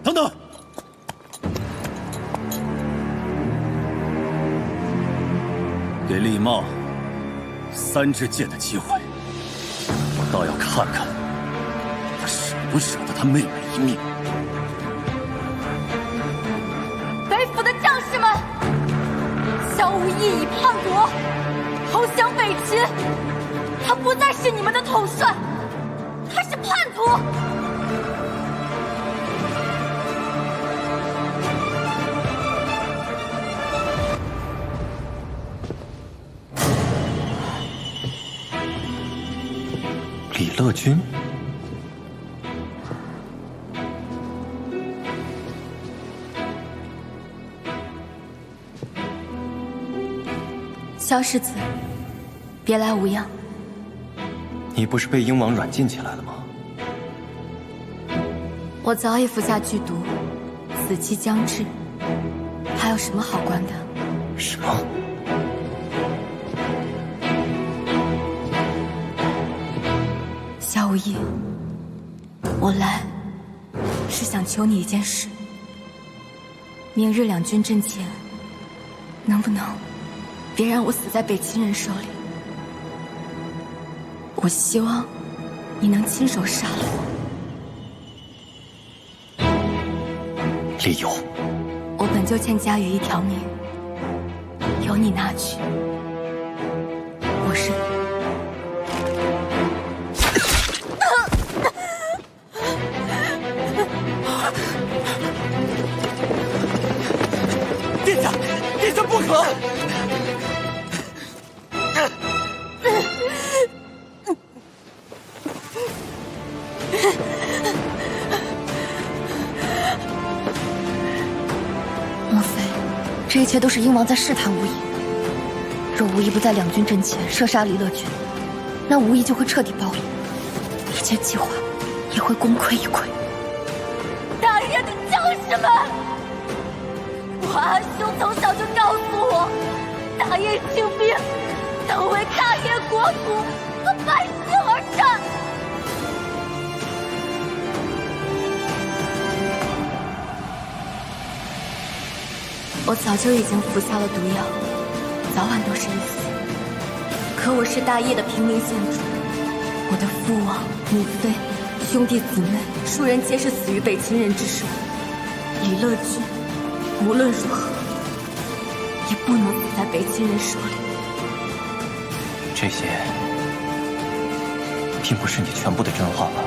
Speaker 1: 等等，给厉茂3支箭的机会，我倒要看看他舍不舍得他妹妹一命。
Speaker 14: 北府的将士们，萧无意已叛国，投降北秦，他不再是你们的统帅，他是叛徒。
Speaker 11: 李乐君，
Speaker 14: 萧世子，别来无恙。
Speaker 11: 你不是被鹰王软禁起来了吗？
Speaker 14: 我早已服下剧毒，死期将至，还有什么好关的？
Speaker 11: 什么？
Speaker 14: 萧无意，我来是想求你一件事。明日两军阵前，能不能别让我死在北秦人手里？我希望你能亲手杀了我。
Speaker 11: 理由？
Speaker 14: 我本就欠家羽一条命，由你拿去。我是。
Speaker 3: 殿下，殿下不可！
Speaker 12: 莫非这一切都是鹰王在试探无疑？若无疑不在两军阵前射杀李乐君，那无疑就会彻底暴露，一切计划也会功亏一篑。
Speaker 14: 大业的将士们！我阿兄从小就告诉我，大业兴兵都为大业国土和百姓而战。我早就已经服下了毒药，早晚都是一死。可我是大业的平民县主，我的父王、母妃、兄弟姊妹，数人皆是死于北秦人之手。李乐君无论如何也不能死在北秦人手里。
Speaker 11: 这些并不是你全部的真话吧？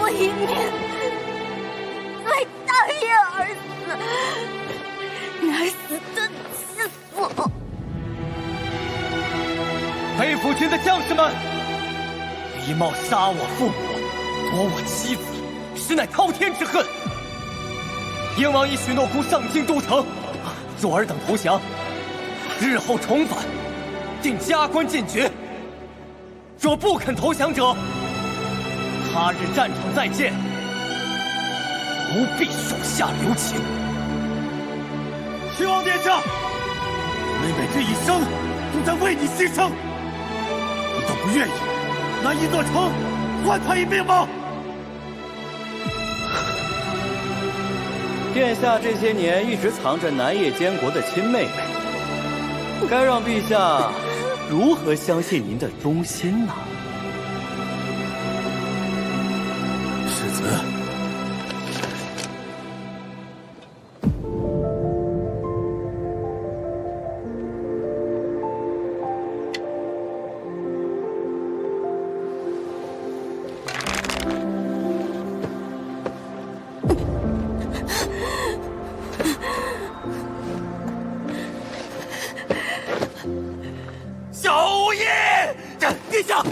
Speaker 2: 我一命，为大业而死，该死的气死！
Speaker 3: 北府军的将士们，李茂杀我父母，夺我妻子，实乃滔天之恨。燕王已许诺孤上京都城，若尔等投降，日后重返，定加官进爵。若不肯投降者，他日战场再见，不必手下留情。
Speaker 15: 秦王殿下，妹妹这一生都在为你牺牲，你都不愿意拿一座城换她一命吗？
Speaker 16: 殿下这些年一直藏着南叶监国的亲妹妹，该让陛下如何相信您的忠心呢？
Speaker 15: 世子，
Speaker 3: 小叶，殿下，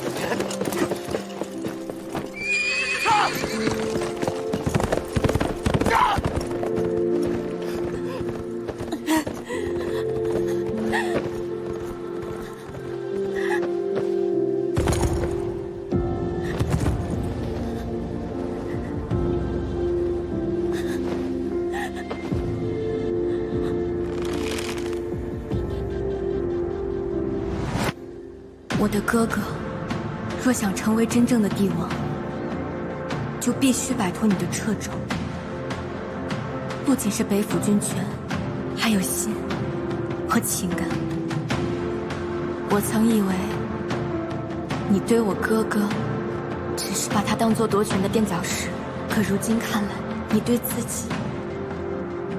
Speaker 2: 我的哥哥，若想成为真正的帝王，就必须摆脱你的掣肘。不仅是北府军权，还有心和情感。我曾以为你对我哥哥只是把他当作夺权的垫脚石，可如今看来，你对自己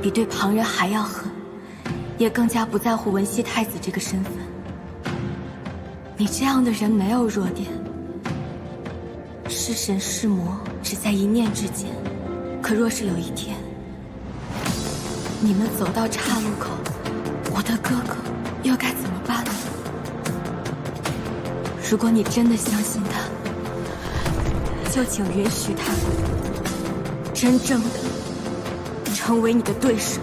Speaker 2: 比对旁人还要狠，也更加不在乎文熙太子这个身份。你这样的人没有弱点，是神是魔只在一念之间。可若是有一天，你们走到岔路口，我的哥哥又该怎么办呢？如果你真的相信他，就请允许他真正的成为你的对手。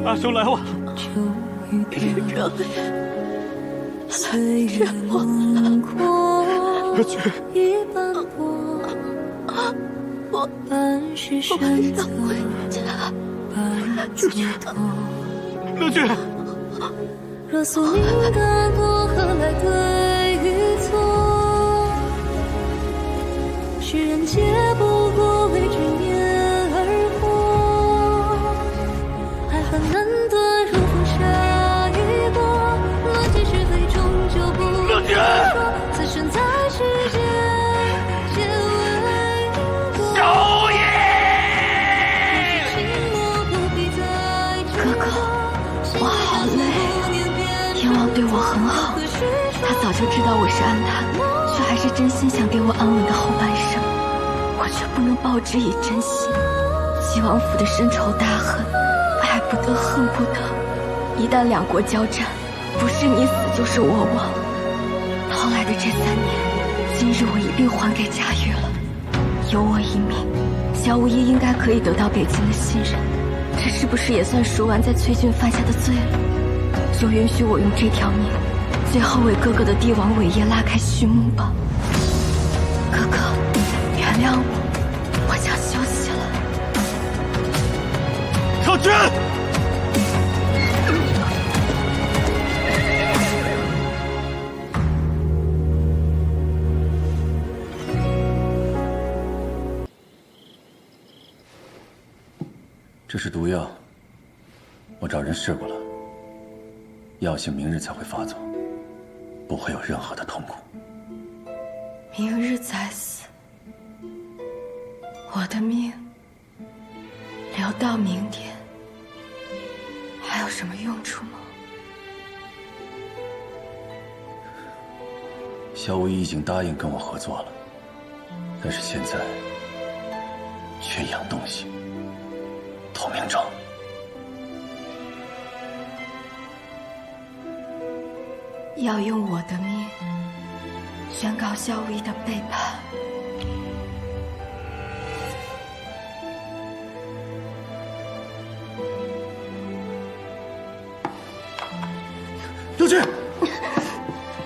Speaker 3: 阿兄来晚了。
Speaker 10: 岁月轮廓已斑驳，半是选择，半蹉跎。
Speaker 3: 乐君，
Speaker 10: 若宿命干过，何来对与错？世人皆不过为执念而活，爱恨难断，如风沙雨过，论尽是非，终究不能说。此生在世间，皆为因果。
Speaker 3: 小野，
Speaker 2: 哥哥，我好累。燕王对我很好，他早就知道我是安踏，却还是真心想给我安稳的后半生。我却不能报之以真心。齐王府的深仇大恨，爱不得，恨不得。一旦两国交战，不是你死就是我亡。逃来的这3年，今日我一并还给佳玉了。有我一命，萧无一应该可以得到北京的信任，这是不是也算赎完在崔俊犯下的罪了？就允许我用这条命，最后为哥哥的帝王伟业拉开序幕吧。哥哥，原谅我，我想休息了。
Speaker 1: 少君，这是毒药，我找人试过了，药性明日才会发作，不会有任何的痛苦。
Speaker 2: 明日再死，我的命留到明天，还有什么用处吗？
Speaker 1: 萧无一已经答应跟我合作了，但是现在缺一样东西。投名状。
Speaker 2: 要用我的命宣告萧无一的背叛。
Speaker 1: 刘军，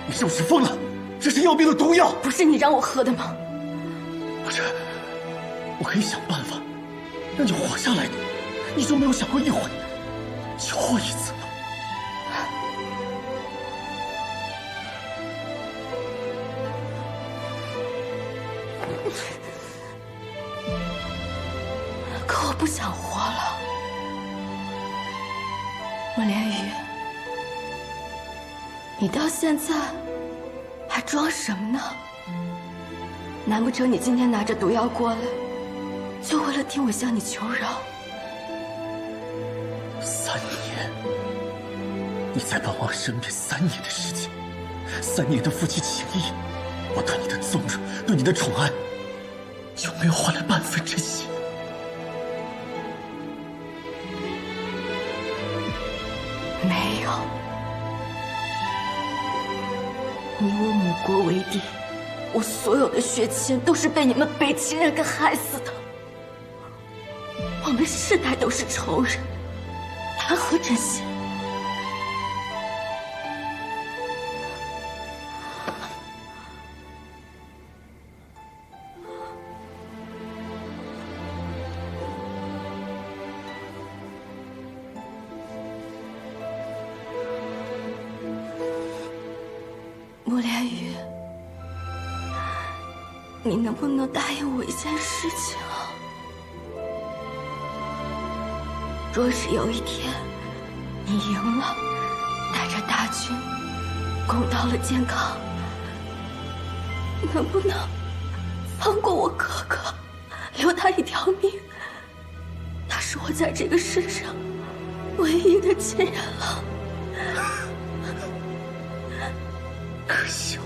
Speaker 1: 你是不是疯了？这是要命的毒药！
Speaker 2: 不是你让我喝的吗？
Speaker 1: 不是，我可以想办法让你活下来的。你就没有想过一回救我一次吗？
Speaker 2: 可我不想活了。莫连雨，你到现在还装什么呢？难不成你今天拿着毒药过来，就为了听我向你求饶
Speaker 1: ？3年，你在本王身边3年的时间，3年的夫妻情谊，我对你的纵容，对你的宠爱，有没有换来半分真心？
Speaker 2: 没有。你我母国为敌，我所有的血亲都是被你们北齐人给害死的。我们世代都是仇人，谈何真心？莫连雨，你能不能答应我一件事情啊？若是有一天你赢了，带着大军攻到了健康，能不能放过我哥哥，留他一条命？他是我在这个世上唯一的亲人了。
Speaker 1: 可笑，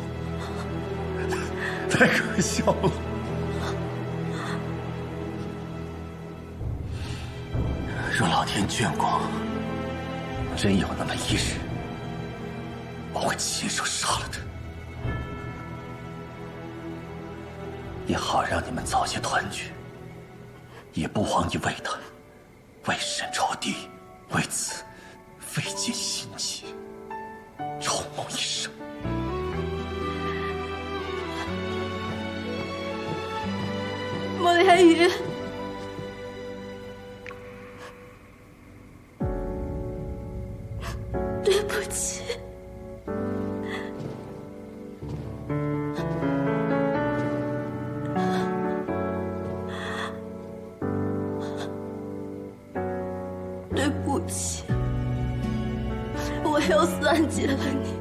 Speaker 1: 太可笑了！若老天眷顾，真有那么一日，我会亲手杀了他，也好让你们早些团聚，也不枉你为他，为神仇敌，为此费尽心机，筹谋一生。
Speaker 2: 莫连雨，对不起。对不起，我又算计了你。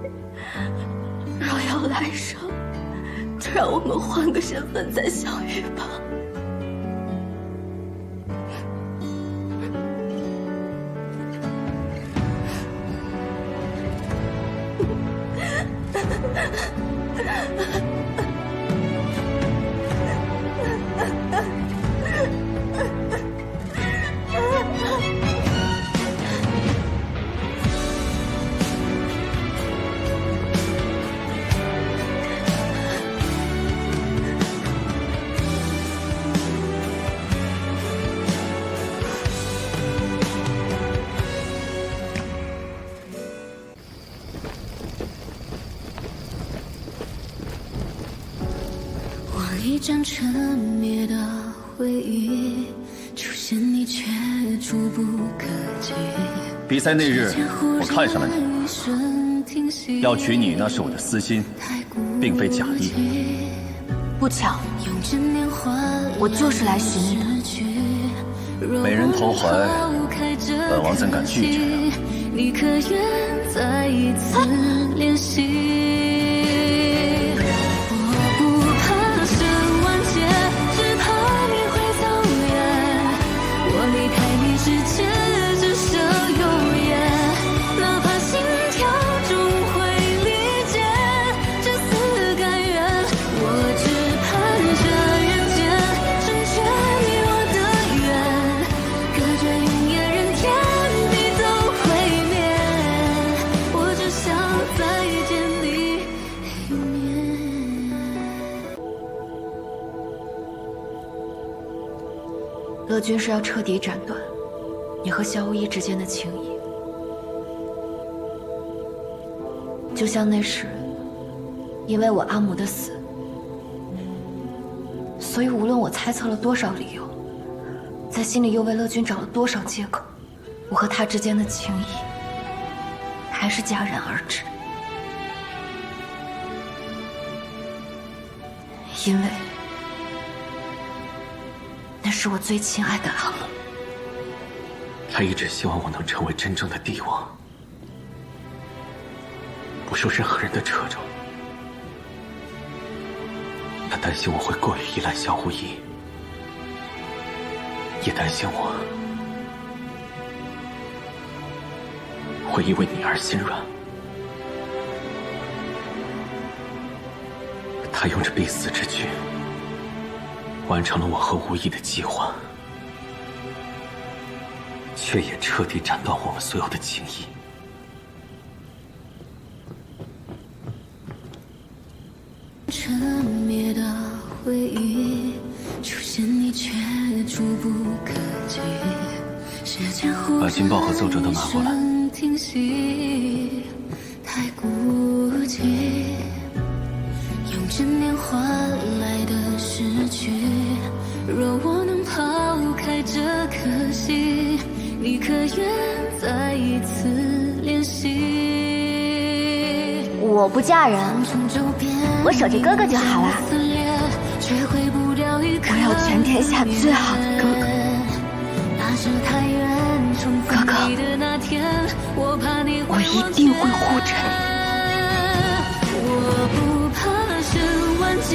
Speaker 2: 若有来生，就让我们换个身份再相遇吧。
Speaker 10: 一盏沉灭的回忆，出现你却触不可及。
Speaker 1: 比赛那日，我看上了你，要娶你那是我的私心，并非假意。
Speaker 2: 不巧，我就是来寻你的。
Speaker 1: 美人投怀，本王怎敢拒绝？
Speaker 10: 你可愿再一次联系？
Speaker 2: 乐君是要彻底斩断你和萧无意之间的情谊，就像那时，因为我阿母的死，所以无论我猜测了多少理由，在心里又为乐君找了多少借口，我和他之间的情谊还是戛然而止。因为那是我最亲爱的阿母。
Speaker 3: 他一直希望我能成为真正的帝王，不受任何人的掣肘。他担心我会过于依赖萧无意，也担心我会因为你而心软。他用着必死之举，完成了我和无意的计划，却也彻底斩断我们所有的情谊。
Speaker 10: 沉灭的回忆，出现你却触不可及。
Speaker 1: 把金豹和奏折都拿过来。
Speaker 10: 停息，太孤寂，用10年换来的失去。若我能抛开这可惜，你可愿再一次联系？
Speaker 2: 我不嫁人，我守着哥哥就好了。我要全天下最好的哥哥。哥哥，我一定会护着你。
Speaker 10: 我不怕10万劫。